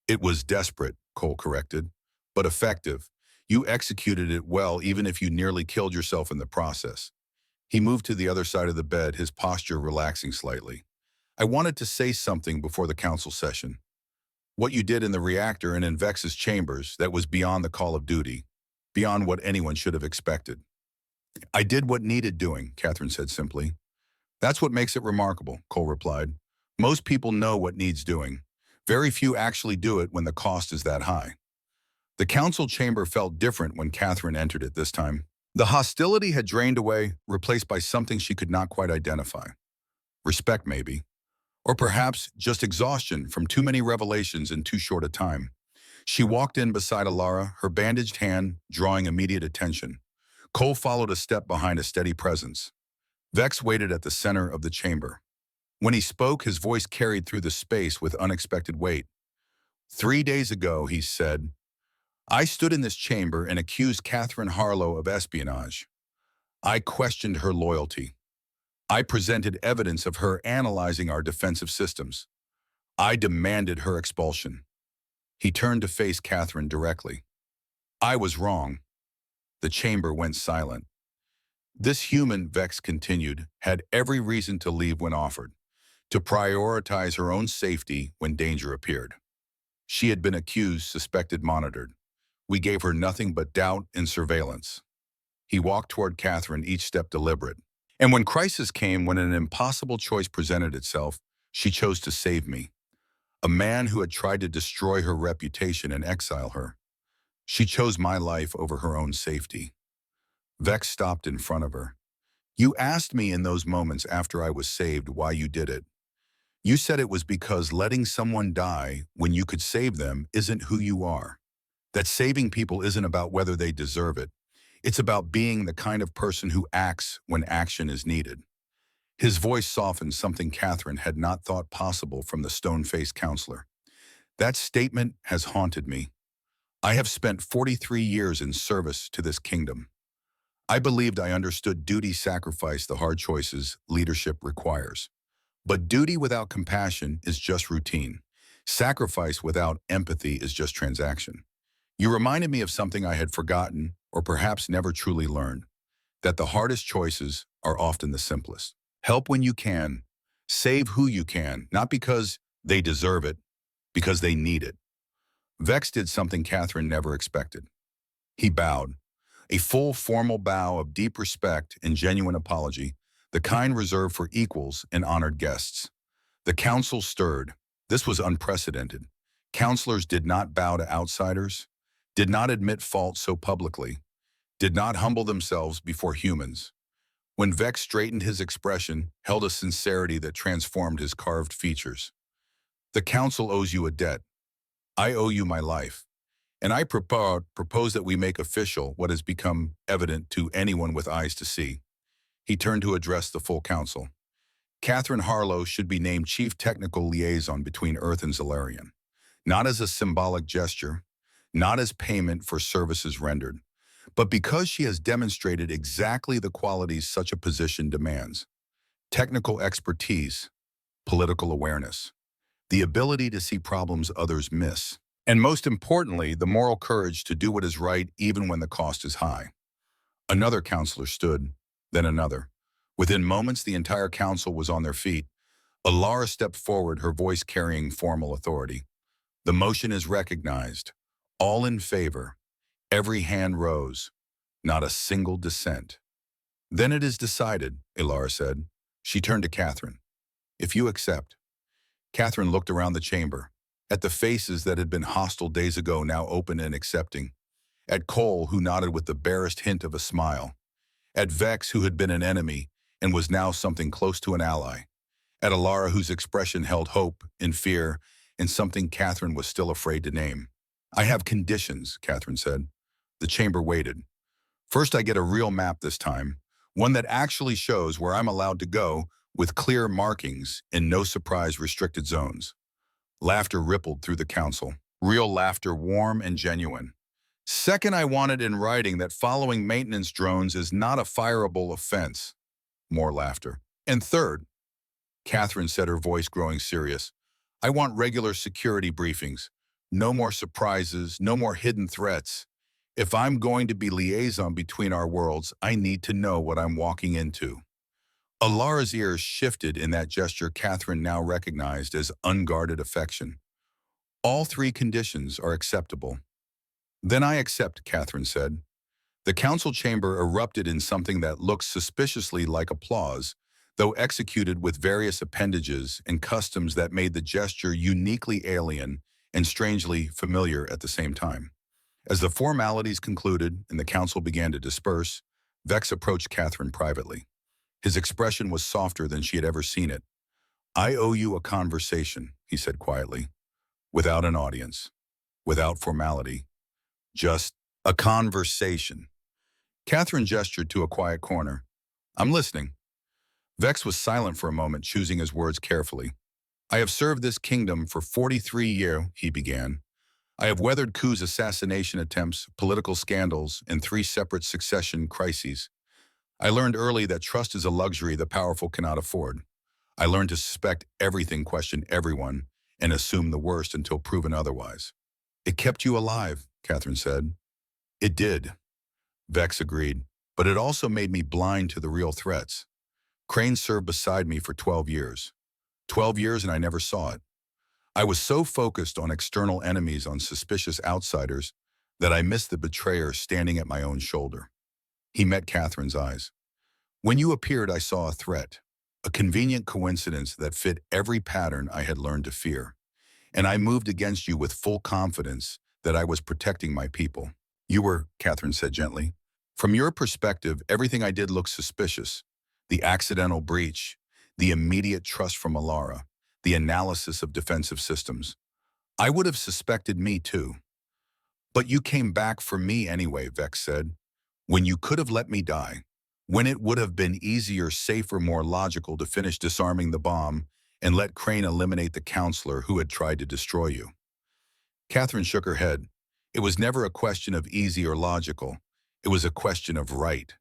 "It was desperate," Cole corrected, "but effective. You executed it well, even if you nearly killed yourself in the process." He moved to the other side of the bed, his posture relaxing slightly. "I wanted to say something before the council session." What you did in the reactor and in Vex's chambers, that was beyond the call of duty, beyond what anyone should have expected. I did what needed doing, Catherine said simply. That's what makes it remarkable, Cole replied. Most people know what needs doing. Very few actually do it when the cost is that high. The council chamber felt different when Catherine entered it this time. The hostility had drained away, replaced by something she could not quite identify. Respect, maybe. Or perhaps just exhaustion from too many revelations in too short a time. She walked in beside Alara, her bandaged hand drawing immediate attention. Cole followed a step behind a steady presence. Vex waited at the center of the chamber. When he spoke, his voice carried through the space with unexpected weight. 3 days ago, he said, I stood in this chamber and accused Catherine Harlow of espionage. I questioned her loyalty. I presented evidence of her analyzing our defensive systems. I demanded her expulsion. He turned to face Catherine directly. I was wrong. The chamber went silent. This human, Vex continued, had every reason to leave when offered, to prioritize her own safety when danger appeared. She had been accused, suspected, monitored. We gave her nothing but doubt and surveillance. He walked toward Catherine, each step deliberate. And when crisis came, when an impossible choice presented itself, she chose to save me. A man who had tried to destroy her reputation and exile her. She chose my life over her own safety. Vex stopped in front of her. You asked me in those moments after I was saved why you did it. You said it was because letting someone die when you could save them isn't who you are. That saving people isn't about whether they deserve it. It's about being the kind of person who acts when action is needed. His voice softened, something Catherine had not thought possible from the stone-faced counselor. That statement has haunted me. I have spent 43 years in service to this kingdom. I believed I understood duty, sacrifice, the hard choices leadership requires. But duty without compassion is just routine. Sacrifice without empathy is just transaction. You reminded me of something I had forgotten, or perhaps never truly learned, that the hardest choices are often the simplest. Help when you can. Save who you can, not because they deserve it, because they need it. Vex did something Catherine never expected. He bowed. A full, formal bow of deep respect and genuine apology, the kind reserved for equals and honored guests. The council stirred. This was unprecedented. Counselors did not bow to outsiders, did not admit fault so publicly, did not humble themselves before humans. When Vex straightened his expression, held a sincerity that transformed his carved features. The council owes you a debt. I owe you my life. And I propose that we make official what has become evident to anyone with eyes to see. He turned to address the full council. Catherine Harlow should be named Chief Technical Liaison between Earth and Zalarian. Not as a symbolic gesture, not as payment for services rendered, but because she has demonstrated exactly the qualities such a position demands. Technical expertise, political awareness, the ability to see problems others miss, and most importantly, the moral courage to do what is right even when the cost is high. Another counselor stood, then another. Within moments, the entire council was on their feet. Alara stepped forward, her voice carrying formal authority. The motion is recognized. All in favor. Every hand rose. Not a single dissent. Then it is decided, Alara said. She turned to Catherine. If you accept. Catherine looked around the chamber, at the faces that had been hostile days ago now open and accepting, at Cole, who nodded with the barest hint of a smile, at Vex, who had been an enemy and was now something close to an ally, at Alara, whose expression held hope and fear and something Catherine was still afraid to name. I have conditions, Catherine said. The chamber waited. First, I get a real map this time, one that actually shows where I'm allowed to go with clear markings and no surprise restricted zones. Laughter rippled through the council. Real laughter, warm and genuine. Second, I wanted in writing that following maintenance drones is not a fireable offense. More laughter. And third, Catherine said, her voice growing serious, I want regular security briefings. No more surprises, no more hidden threats. If I'm going to be liaison between our worlds, I need to know what I'm walking into. Alara's ears shifted in that gesture Catherine now recognized as unguarded affection. All three conditions are acceptable. Then I accept, Catherine said. The council chamber erupted in something that looked suspiciously like applause, though executed with various appendages and customs that made the gesture uniquely alien and strangely familiar at the same time. As the formalities concluded and the council began to disperse, Vex approached Catherine privately. His expression was softer than she had ever seen it. "I owe you a conversation," he said quietly, "without an audience, without formality, just a conversation." Catherine gestured to a quiet corner. "I'm listening." Vex was silent for a moment, choosing his words carefully. "I have served this kingdom for 43 years," he began. "I have weathered coups, assassination attempts, political scandals, and 3 separate succession crises. I learned early that trust is a luxury the powerful cannot afford. I learned to suspect everything, question everyone, and assume the worst until proven otherwise." "It kept you alive," Catherine said. "It did," Vex agreed, "but it also made me blind to the real threats. Crane served beside me for 12 years. 12 years and I never saw it. I was so focused on external enemies, on suspicious outsiders, that I missed the betrayer standing at my own shoulder." He met Catherine's eyes. "When you appeared, I saw a threat, a convenient coincidence that fit every pattern I had learned to fear. And I moved against you with full confidence that I was protecting my people." "You were," Catherine said gently. "From your perspective, everything I did looked suspicious. The accidental breach, the immediate trust from Alara, the analysis of defensive systems. I would have suspected me too. But you came back for me anyway," Vex said. "When you could have let me die. When it would have been easier, safer, more logical to finish disarming the bomb and let Crane eliminate the counselor who had tried to destroy you." Catherine shook her head. "It was never a question of easy or logical. It was a question of right.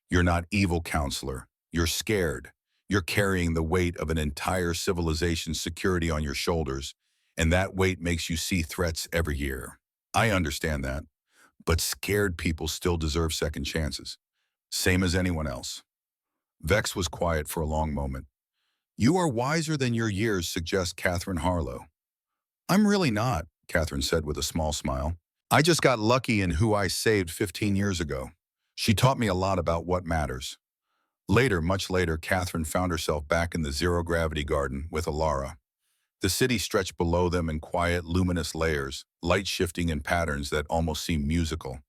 You're not evil, counselor. You're scared. You're carrying the weight of an entire civilization's security on your shoulders, and that weight makes you see threats every year. I understand that, but scared people still deserve second chances, same as anyone else." Vex was quiet for a long moment. "You are wiser than your years," suggests Catherine Harlow. "I'm really not," Catherine said with a small smile. "I just got lucky in who I saved 15 years ago. She taught me a lot about what matters." Later, much later, Catherine found herself back in the zero-gravity garden with Alara. The city stretched below them in quiet, luminous layers, light shifting in patterns that almost seemed musical.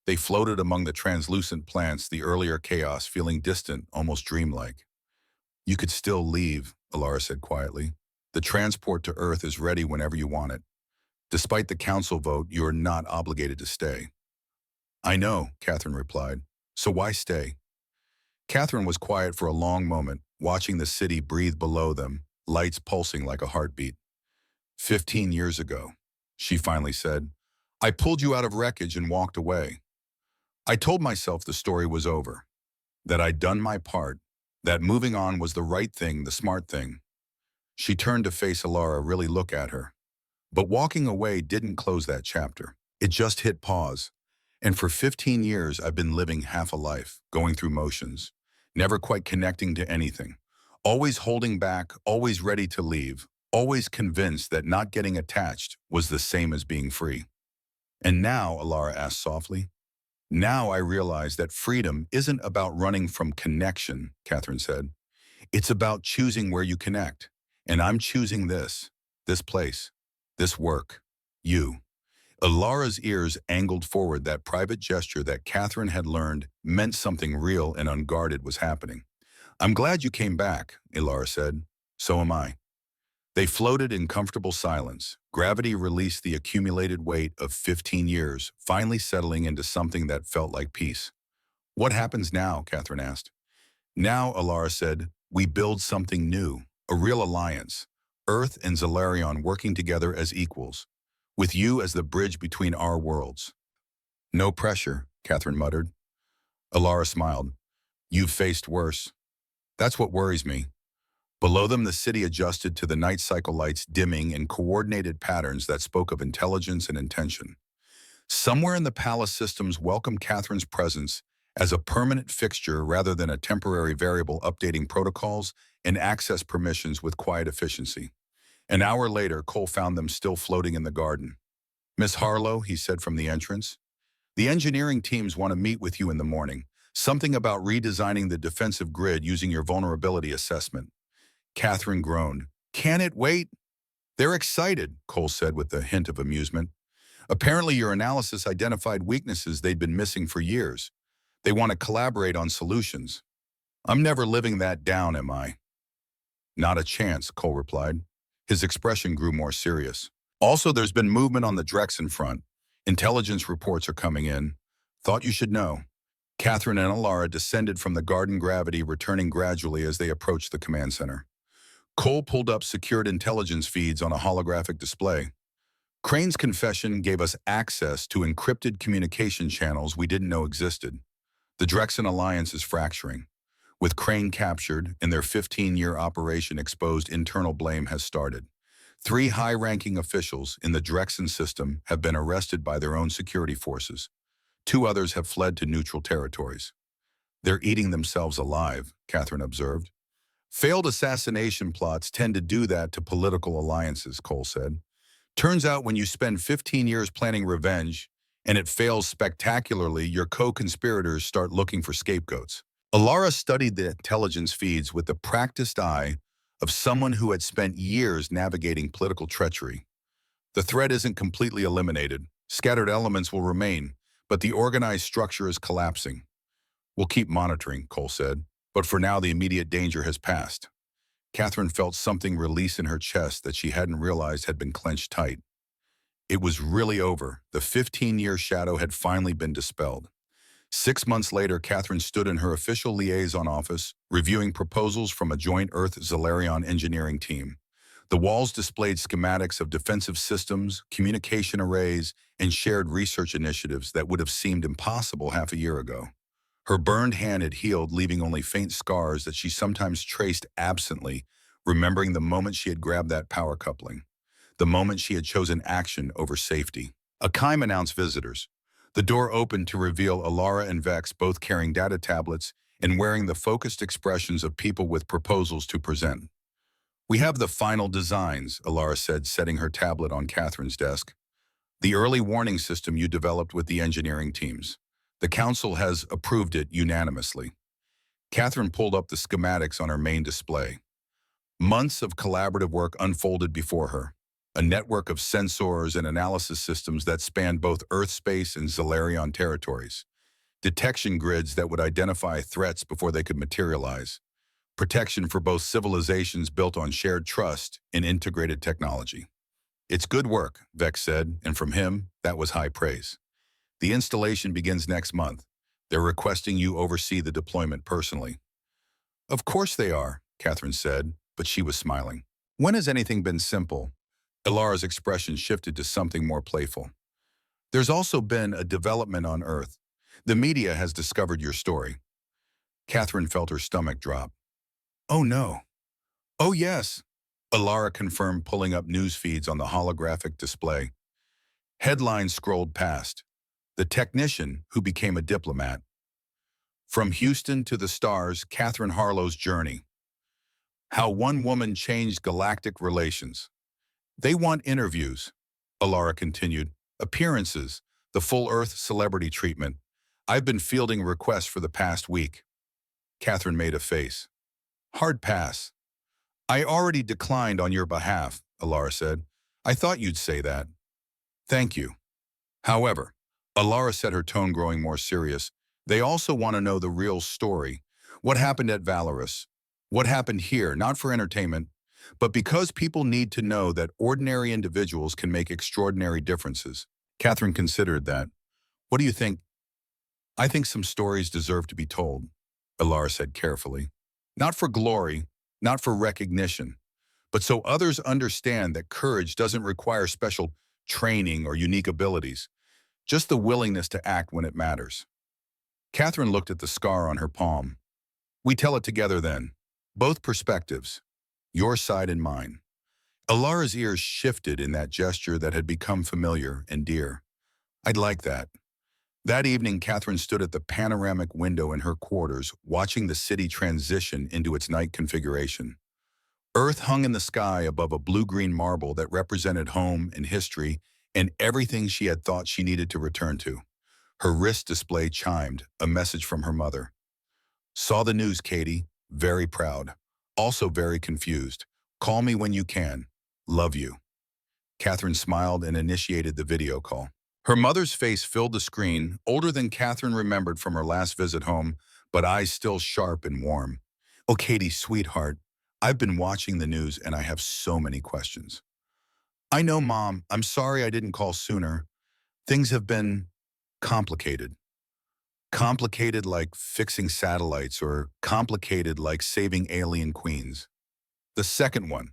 They floated among the translucent plants, the earlier chaos feeling distant, almost dreamlike. "You could still leave," Alara said quietly. "The transport to Earth is ready whenever you want it. Despite the council vote, you are not obligated to stay." "I know," Catherine replied. "So why stay?" Catherine was quiet for a long moment, watching the city breathe below them, lights pulsing like a heartbeat. "15 years ago," she finally said, "I pulled you out of wreckage and walked away. I told myself the story was over, that I'd done my part, that moving on was the right thing, the smart thing." She turned to face Alara, really look at her. But walking away didn't close that chapter. It just hit pause. "And for 15 years, I've been living half a life, going through motions, never quite connecting to anything, always holding back, always ready to leave, always convinced that not getting attached was the same as being free. And now," Alara asked softly, "now I realize that freedom isn't about running from connection," Catherine said. "It's about choosing where you connect. And I'm choosing this place, this work, you." Alara's ears angled forward, that private gesture that Catherine had learned meant something real and unguarded was happening. "I'm glad you came back," Alara said. "So am I." They floated in comfortable silence. Gravity released the accumulated weight of 15 years, finally settling into something that felt like peace. "What happens now?" Catherine asked. "Now," Alara said, "we build something new, a real alliance. Earth and Zalarion working together as equals, with you as the bridge between our worlds." "No pressure," Catherine muttered. Alara smiled. "You've faced worse. That's what worries me." Below them, the city adjusted to the night cycle lights dimming in coordinated patterns that spoke of intelligence and intention. Somewhere in the palace systems welcomed Catherine's presence as a permanent fixture rather than a temporary variable, updating protocols and access permissions with quiet efficiency. An hour later, Cole found them still floating in the garden. "Miss Harlow," he said from the entrance, "the engineering teams want to meet with you in the morning. Something about redesigning the defensive grid using your vulnerability assessment." Catherine groaned. "Can it wait?" "They're excited," Cole said with a hint of amusement. "Apparently your analysis identified weaknesses they'd been missing for years. They want to collaborate on solutions." "I'm never living that down, am I?" "Not a chance," Cole replied. His expression grew more serious. "Also, there's been movement on the Drexen front. Intelligence reports are coming in. Thought you should know." Catherine and Alara descended from the garden gravity, returning gradually as they approached the command center. Cole pulled up secured intelligence feeds on a holographic display. "Crane's confession gave us access to encrypted communication channels we didn't know existed. The Drexen alliance is fracturing. With Crane captured and their 15-year operation exposed, internal blame has started. 3 high-ranking officials in the Drexen system have been arrested by their own security forces. 2 others have fled to neutral territories." "They're eating themselves alive," Catherine observed. "Failed assassination plots tend to do that to political alliances," Cole said. "Turns out when you spend 15 years planning revenge and it fails spectacularly, your co-conspirators start looking for scapegoats." Alara studied the intelligence feeds with the practiced eye of someone who had spent years navigating political treachery. "The threat isn't completely eliminated. Scattered elements will remain, but the organized structure is collapsing." "We'll keep monitoring," Cole said, "but for now the immediate danger has passed." Catherine felt something release in her chest that she hadn't realized had been clenched tight. It was really over. The 15-year shadow had finally been dispelled. 6 months later, Catherine stood in her official liaison office, reviewing proposals from a joint Earth-Zalarion engineering team. The walls displayed schematics of defensive systems, communication arrays, and shared research initiatives that would have seemed impossible half a year ago. Her burned hand had healed, leaving only faint scars that she sometimes traced absently, remembering the moment she had grabbed that power coupling, the moment she had chosen action over safety. Akaim announced visitors. The door opened to reveal Alara and Vex, both carrying data tablets and wearing the focused expressions of people with proposals to present. "We have the final designs," Alara said, setting her tablet on Catherine's desk. "The early warning system you developed with the engineering teams. The Council has approved it unanimously." Catherine pulled up the schematics on her main display. Months of collaborative work unfolded before her. A network of sensors and analysis systems that spanned both Earth space and Zalarion territories. Detection grids that would identify threats before they could materialize. Protection for both civilizations built on shared trust and integrated technology. "It's good work," Vex said, and from him, that was high praise. "The installation begins next month. They're requesting you oversee the deployment personally." "Of course they are," Catherine said, but she was smiling. "When has anything been simple?" Alara's expression shifted to something more playful. "There's also been a development on Earth. The media has discovered your story." Catherine felt her stomach drop. "Oh no." "Oh yes," Alara confirmed, pulling up news feeds on the holographic display. Headlines scrolled past. "The technician who became a diplomat." "From Houston to the stars, Catherine Harlow's journey. How one woman changed galactic relations." "They want interviews," Alara continued. "Appearances, the full Earth celebrity treatment. I've been fielding requests for the past week." Catherine made a face. "Hard pass." "I already declined on your behalf," Alara said. "I thought you'd say that." "Thank you." "However," Alara said, her tone growing more serious, "they also want to know the real story. What happened at Valorous? What happened here, not for entertainment, but because people need to know that ordinary individuals can make extraordinary differences." Catherine considered that. "What do you think?" "I think some stories deserve to be told," Alara said carefully. "Not for glory, not for recognition, but so others understand that courage doesn't require special training or unique abilities, just the willingness to act when it matters." Catherine looked at the scar on her palm. "We tell it together then. Both perspectives. Your side and mine." Alara's ears shifted in that gesture that had become familiar and dear. "I'd like that." That evening, Catherine stood at the panoramic window in her quarters, watching the city transition into its night configuration. Earth hung in the sky above a blue-green marble that represented home and history and everything she had thought she needed to return to. Her wrist display chimed, a message from her mother. Saw the news, Katie. Very proud. Also very confused. Call me when you can. Love you. Catherine smiled and initiated the video call. Her mother's face filled the screen, older than Catherine remembered from her last visit home, but eyes still sharp and warm. Oh, Katie, sweetheart, I've been watching the news and I have so many questions. I know, Mom. I'm sorry I didn't call sooner. Things have been complicated. Complicated like fixing satellites or complicated like saving alien queens. The second one.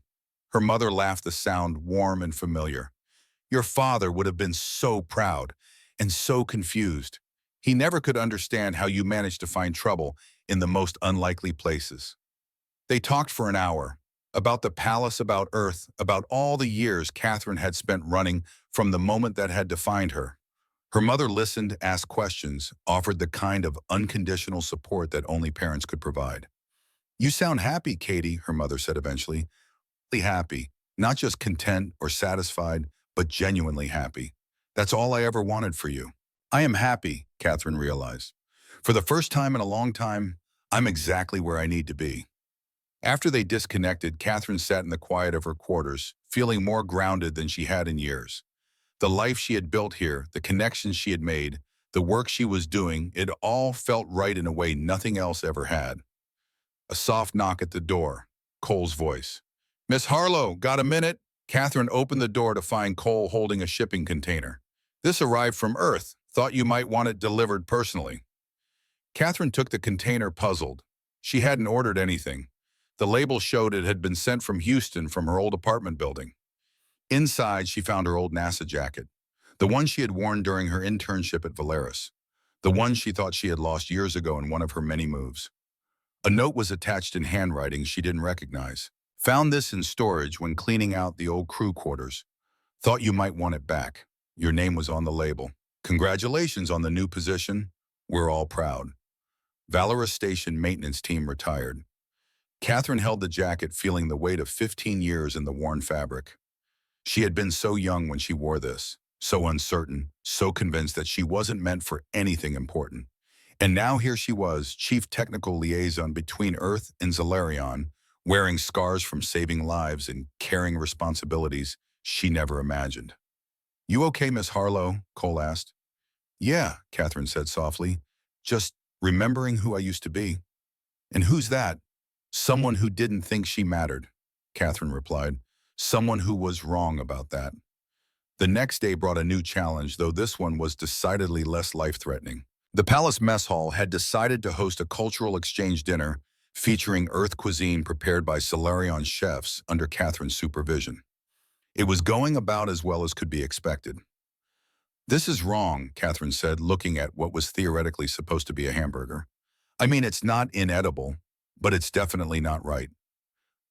Her mother laughed, the sound warm and familiar. Your father would have been so proud and so confused. He never could understand how you managed to find trouble in the most unlikely places. They talked for an hour about the palace, about Earth, about all the years Catherine had spent running from the moment that had defined her. Her mother listened, asked questions, offered the kind of unconditional support that only parents could provide. You sound happy, Katie, her mother said eventually. Really happy, not just content or satisfied, but genuinely happy. That's all I ever wanted for you. I am happy, Catherine realized. For the first time in a long time, I'm exactly where I need to be. After they disconnected, Catherine sat in the quiet of her quarters, feeling more grounded than she had in years. The life she had built here, the connections she had made, the work she was doing, it all felt right in a way nothing else ever had. A soft knock at the door. Cole's voice. Miss Harlow, got a minute? Catherine opened the door to find Cole holding a shipping container. This arrived from Earth. Thought you might want it delivered personally. Catherine took the container, puzzled. She hadn't ordered anything. The label showed it had been sent from Houston from her old apartment building. Inside, she found her old NASA jacket, the one she had worn during her internship at Valeris, the one she thought she had lost years ago in one of her many moves. A note was attached in handwriting she didn't recognize. Found this in storage when cleaning out the old crew quarters. Thought you might want it back. Your name was on the label. Congratulations on the new position. We're all proud. Valeris Station maintenance team retired. Catherine held the jacket, feeling the weight of 15 years in the worn fabric. She had been so young when she wore this, so uncertain, so convinced that she wasn't meant for anything important. And now here she was, chief technical liaison between Earth and Zalarion, wearing scars from saving lives and carrying responsibilities she never imagined. You okay, Miss Harlow? Cole asked. Yeah, Catherine said softly. Just remembering who I used to be. And who's that? Someone who didn't think she mattered, Catherine replied. Someone who was wrong about that. The next day brought a new challenge, though this one was decidedly less life-threatening. The Palace Mess Hall had decided to host a cultural exchange dinner featuring Earth cuisine prepared by Solarion chefs under Catherine's supervision. It was going about as well as could be expected. This is wrong, Catherine said, looking at what was theoretically supposed to be a hamburger. I mean, it's not inedible, but it's definitely not right.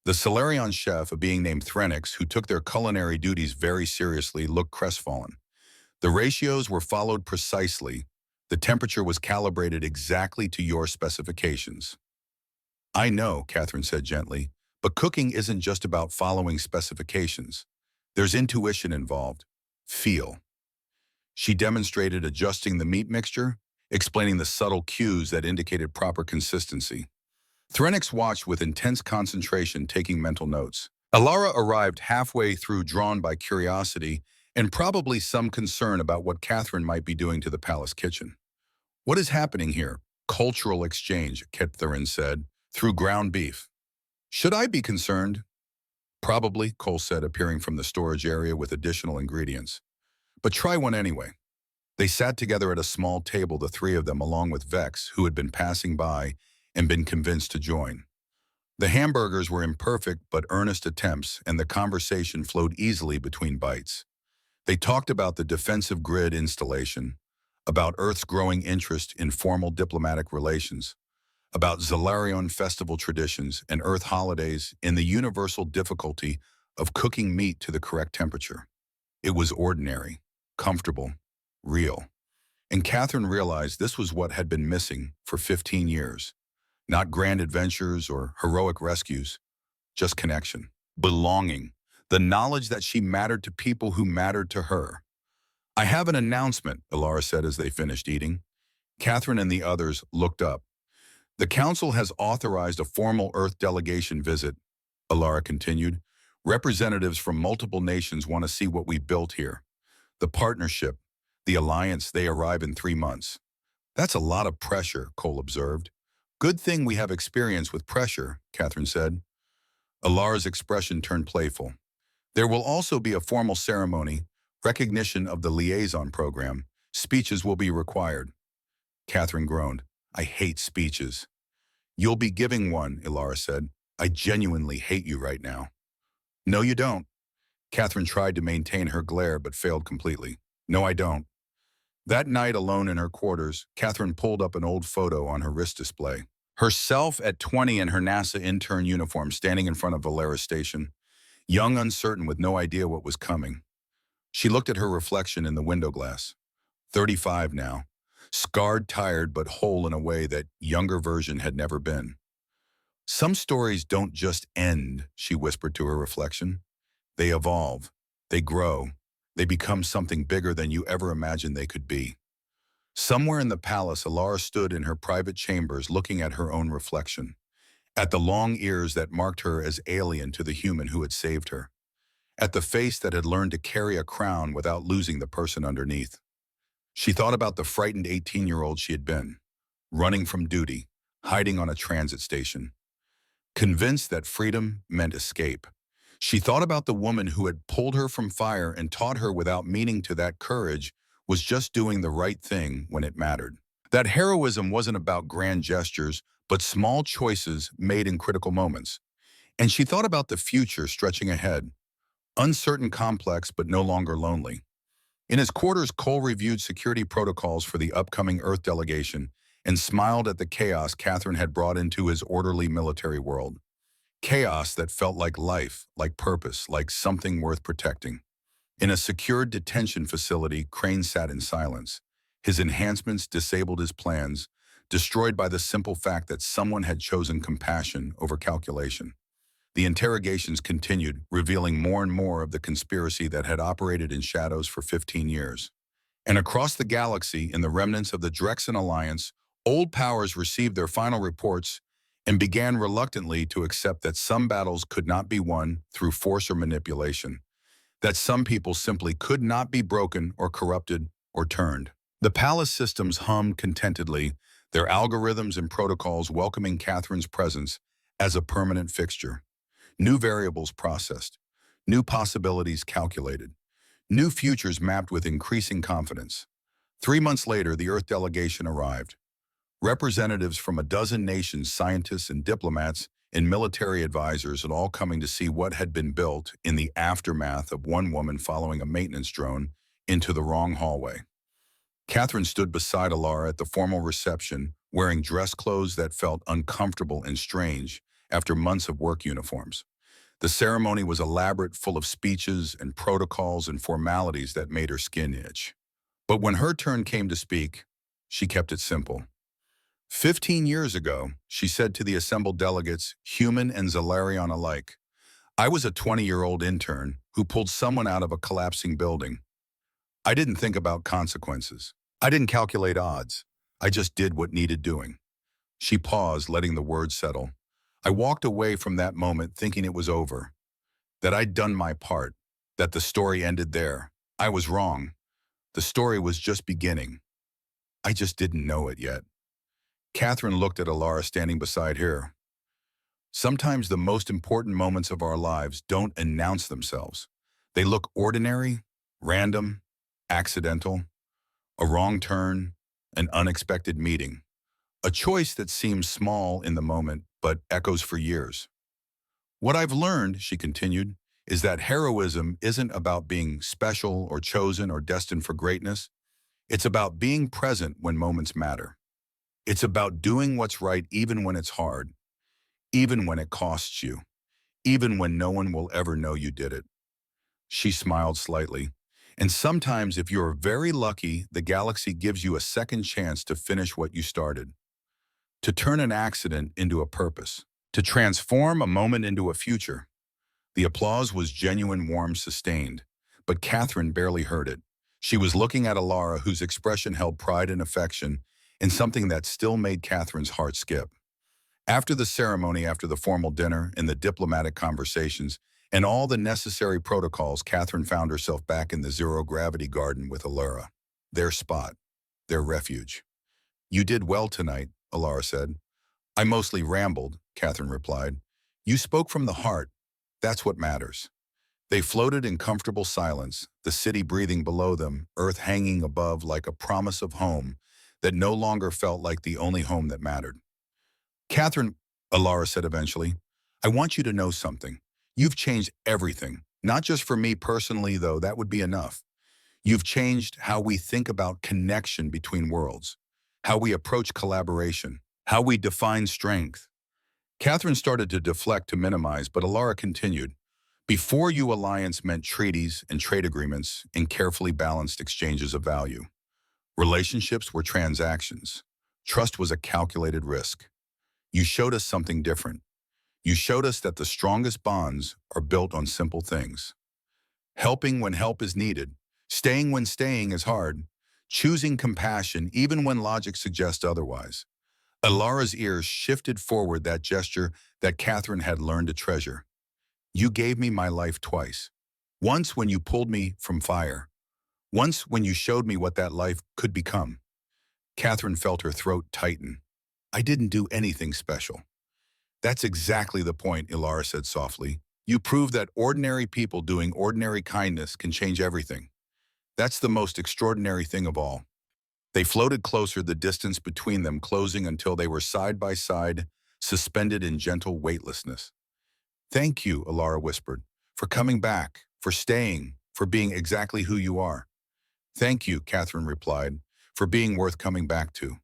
The Solarion chef, a being named Threnix, who took their culinary duties very seriously, looked crestfallen. The ratios were followed precisely. The temperature was calibrated exactly to your specifications. I know, Catherine said gently, but cooking isn't just about following specifications. There's intuition involved. Feel. She demonstrated adjusting the meat mixture, explaining the subtle cues that indicated proper consistency. Threnix watched with intense concentration, taking mental notes. Alara arrived halfway through, drawn by curiosity and probably some concern about what Catherine might be doing to the palace kitchen. What is happening here? Cultural exchange, Catherine said, through ground beef. Should I be concerned? Probably, Cole said, appearing from the storage area with additional ingredients. But try one anyway. They sat together at a small table, the three of them, along with Vex, who had been passing by and been convinced to join. The hamburgers were imperfect but earnest attempts, and the conversation flowed easily between bites. They talked about the defensive grid installation, about Earth's growing interest in formal diplomatic relations, about Zalarion festival traditions and Earth holidays, and the universal difficulty of cooking meat to the correct temperature. It was ordinary, comfortable, real. And Catherine realized this was what had been missing for 15 years. Not grand adventures or heroic rescues, just connection, belonging, the knowledge that she mattered to people who mattered to her. I have an announcement, Ilara said as they finished eating. Catherine and the others looked up. The council has authorized a formal Earth delegation visit, Ilara continued. Representatives from multiple nations want to see what we built here. The partnership, the alliance, they arrive in 3 months. That's a lot of pressure, Cole observed. Good thing we have experience with pressure, Catherine said. Ilara's expression turned playful. There will also be a formal ceremony, recognition of the liaison program. Speeches will be required. Catherine groaned. I hate speeches. You'll be giving one, Ilara said. I genuinely hate you right now. No, you don't. Catherine tried to maintain her glare but failed completely. No, I don't. That night alone in her quarters, Catherine pulled up an old photo on her wrist display. Herself at 20 in her NASA intern uniform standing in front of Valera's station, young, uncertain, with no idea what was coming. She looked at her reflection in the window glass. 35 now, scarred, tired, but whole in a way that younger version had never been. Some stories don't just end, she whispered to her reflection. They evolve, they grow, they become something bigger than you ever imagined they could be. Somewhere in the palace, Ilara stood in her private chambers looking at her own reflection, at the long ears that marked her as alien to the human who had saved her, at the face that had learned to carry a crown without losing the person underneath. She thought about the frightened 18-year-old she had been, running from duty, hiding on a transit station, convinced that freedom meant escape. She thought about the woman who had pulled her from fire and taught her without meaning to that courage was just doing the right thing when it mattered. That heroism wasn't about grand gestures, but small choices made in critical moments. And she thought about the future stretching ahead, uncertain, complex, but no longer lonely. In his quarters, Cole reviewed security protocols for the upcoming Earth delegation and smiled at the chaos Catherine had brought into his orderly military world. Chaos that felt like life, like purpose, like something worth protecting. In a secured detention facility, Crane sat in silence. His enhancements disabled his plans, destroyed by the simple fact that someone had chosen compassion over calculation. The interrogations continued, revealing more and more of the conspiracy that had operated in shadows for 15 years. And across the galaxy, in the remnants of the Drexen Alliance, old powers received their final reports and began reluctantly to accept that some battles could not be won through force or manipulation, that some people simply could not be broken or corrupted or turned. The palace systems hummed contentedly, their algorithms and protocols welcoming Catherine's presence as a permanent fixture. New variables processed, new possibilities calculated, new futures mapped with increasing confidence. 3 months later, the Earth delegation arrived. Representatives from a dozen nations, scientists and diplomats and military advisors had all coming to see what had been built in the aftermath of one woman following a maintenance drone into the wrong hallway. Catherine stood beside Ilara at the formal reception, wearing dress clothes that felt uncomfortable and strange after months of work uniforms. The ceremony was elaborate, full of speeches and protocols and formalities that made her skin itch. But when her turn came to speak, she kept it simple. 15 years ago, she said to the assembled delegates, human and Zalarian alike, I was a 20-year-old intern who pulled someone out of a collapsing building. I didn't think about consequences. I didn't calculate odds. I just did what needed doing. She paused, letting the words settle. I walked away from that moment thinking it was over, that I'd done my part, that the story ended there. I was wrong. The story was just beginning. I just didn't know it yet. Catherine looked at Ilara standing beside her. Sometimes the most important moments of our lives don't announce themselves. They look ordinary, random, accidental, a wrong turn, an unexpected meeting, a choice that seems small in the moment but echoes for years. What I've learned, she continued, is that heroism isn't about being special or chosen or destined for greatness. It's about being present when moments matter. It's about doing what's right even when it's hard, even when it costs you, even when no one will ever know you did it. She smiled slightly. And sometimes, if you're very lucky, the galaxy gives you a second chance to finish what you started, to turn an accident into a purpose, to transform a moment into a future. The applause was genuine, warm, sustained, but Catherine barely heard it. She was looking at Alara, whose expression held pride and affection in something that still made Catherine's heart skip. After the ceremony, after the formal dinner and the diplomatic conversations, and all the necessary protocols, Catherine found herself back in the zero-gravity garden with Alara, their spot, their refuge. "You did well tonight," Alara said. "I mostly rambled," Catherine replied. "You spoke from the heart. That's what matters." They floated in comfortable silence, the city breathing below them, Earth hanging above like a promise of home that no longer felt like the only home that mattered. "Catherine," Alara said eventually, "I want you to know something. You've changed everything. Not just for me personally, though, that would be enough. You've changed how we think about connection between worlds, how we approach collaboration, how we define strength." Catherine started to deflect to minimize, but Alara continued. "Before you, alliance meant treaties and trade agreements and carefully balanced exchanges of value. Relationships were transactions. Trust was a calculated risk. You showed us something different. You showed us that the strongest bonds are built on simple things. Helping when help is needed, staying when staying is hard, choosing compassion even when logic suggests otherwise." Alara's ears shifted forward, that gesture that Catherine had learned to treasure. "You gave me my life twice. Once when you pulled me from fire. Once when you showed me what that life could become." Catherine felt her throat tighten. "I didn't do anything special." "That's exactly the point," Alara said softly. "You proved that ordinary people doing ordinary kindness can change everything. That's the most extraordinary thing of all." They floated closer, the distance between them closing until they were side by side, suspended in gentle weightlessness. "Thank you," Alara whispered, "for coming back, for staying, for being exactly who you are." "Thank you," Catherine replied, "for being worth coming back to."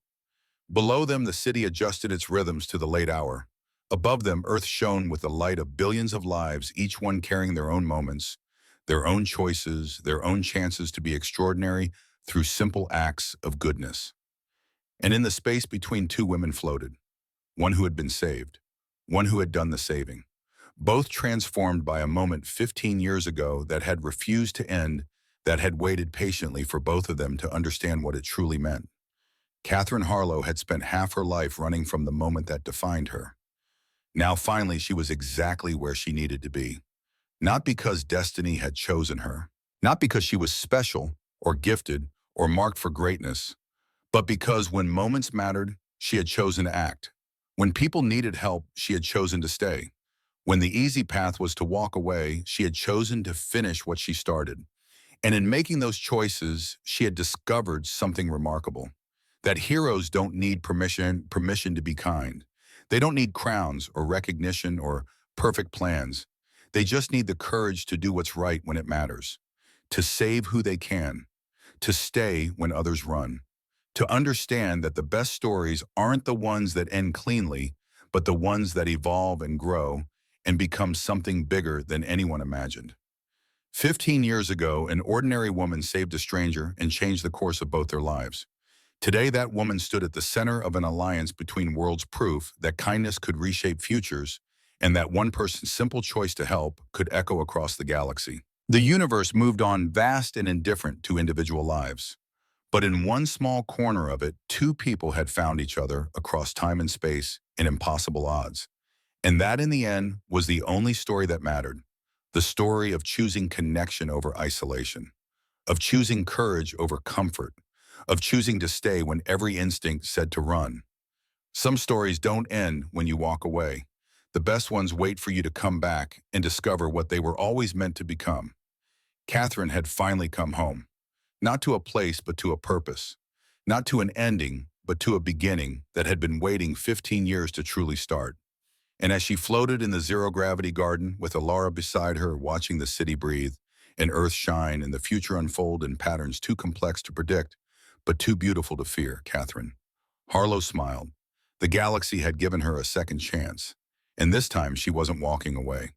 Below them, the city adjusted its rhythms to the late hour. Above them, Earth shone with the light of billions of lives, each one carrying their own moments, their own choices, their own chances to be extraordinary through simple acts of goodness. And in the space between, two women floated, one who had been saved, one who had done the saving, both transformed by a moment 15 years ago that had refused to end, that had waited patiently for both of them to understand what it truly meant. Catherine Harlow had spent half her life running from the moment that defined her. Now finally she was exactly where she needed to be. Not because destiny had chosen her, not because she was special or gifted or marked for greatness, but because when moments mattered, she had chosen to act. When people needed help, she had chosen to stay. When the easy path was to walk away, she had chosen to finish what she started. And in making those choices, she had discovered something remarkable. That heroes don't need permission to be kind. They don't need crowns or recognition or perfect plans. They just need the courage to do what's right when it matters, to save who they can, to stay when others run, to understand that the best stories aren't the ones that end cleanly, but the ones that evolve and grow and become something bigger than anyone imagined. 15 years ago, an ordinary woman saved a stranger and changed the course of both their lives. Today, that woman stood at the center of an alliance between worlds, proof that kindness could reshape futures and that one person's simple choice to help could echo across the galaxy. The universe moved on, vast and indifferent to individual lives. But in one small corner of it, two people had found each other across time and space in impossible odds. And that, in the end, was the only story that mattered. The story of choosing connection over isolation, of choosing courage over comfort, of choosing to stay when every instinct said to run. Some stories don't end when you walk away. The best ones wait for you to come back and discover what they were always meant to become. Catherine had finally come home, not to a place but to a purpose, not to an ending but to a beginning that had been waiting 15 years to truly start. And as she floated in the zero-gravity garden with Alara beside her, watching the city breathe and Earth shine and the future unfold in patterns too complex to predict, but too beautiful to fear, Catherine Harlow smiled. The galaxy had given her a second chance, and this time she wasn't walking away.